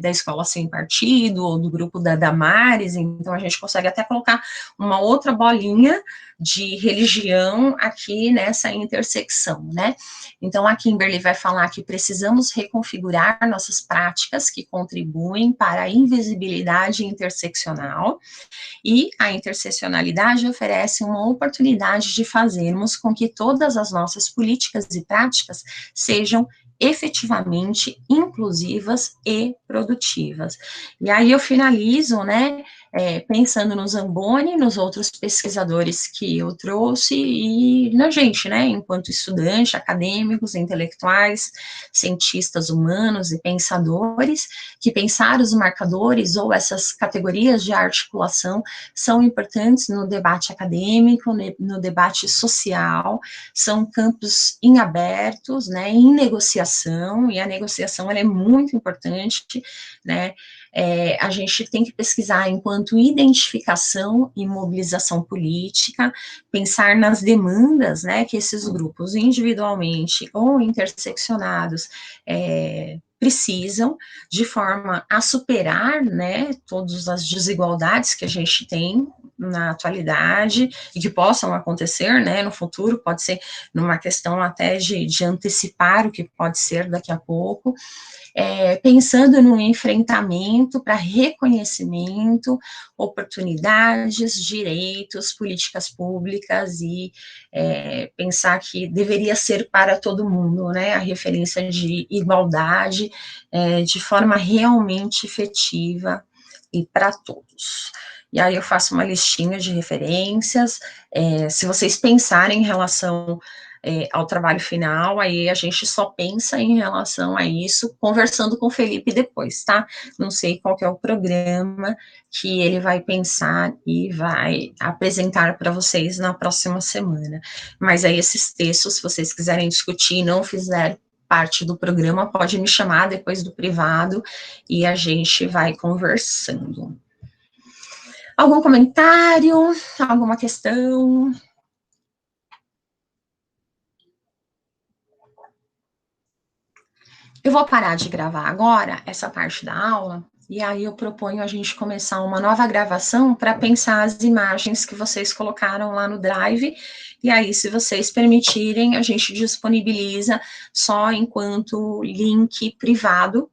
[SPEAKER 1] da escola sem partido, ou do grupo da Damares, então a gente consegue até colocar uma outra bolinha de religião aqui nessa intersecção, né? Então a Kimberly vai falar que precisamos reconfigurar nossas práticas que contribuem para a invisibilidade interseccional, e a interseccionalidade oferece uma oportunidade de fazermos com que todas as nossas políticas e práticas sejam efetivamente inclusivas e produtivas. E aí eu finalizo, né, pensando no Zamboni, nos outros pesquisadores que eu trouxe, e na gente, né, enquanto estudante, acadêmicos, intelectuais, cientistas humanos e pensadores, que pensar os marcadores ou essas categorias de articulação são importantes no debate acadêmico, no debate social, são campos em abertos, né, em negociação, e a negociação ela é muito importante, né, a gente tem que pesquisar enquanto identificação e mobilização política, pensar nas demandas, né, que esses grupos individualmente ou interseccionados precisam, de forma a superar, né, todas as desigualdades que a gente tem na atualidade e que possam acontecer, né, no futuro, pode ser numa questão até de antecipar o que pode ser daqui a pouco, pensando no enfrentamento para reconhecimento, oportunidades, direitos, políticas públicas e pensar que deveria ser para todo mundo, né, a referência de igualdade de forma realmente efetiva e para todos. E aí eu faço uma listinha de referências, se vocês pensarem em relação ao trabalho final, aí a gente só pensa em relação a isso, conversando com o Felipe depois, tá? Não sei qual que é o programa que ele vai pensar e vai apresentar para vocês na próxima semana. Mas aí esses textos, se vocês quiserem discutir e não fizer parte do programa, pode me chamar depois do privado e a gente vai conversando. Algum comentário? Alguma questão? Eu vou parar de gravar agora essa parte da aula, e aí eu proponho a gente começar uma nova gravação para pensar as imagens que vocês colocaram lá no Drive, e aí, se vocês permitirem, a gente disponibiliza só enquanto link privado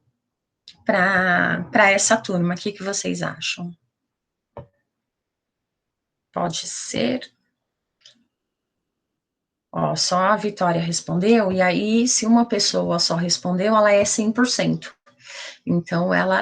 [SPEAKER 1] para essa turma. O que vocês acham? Pode ser? Ó, só a Vitória respondeu, e aí, se uma pessoa só respondeu, ela é 100%. Então, ela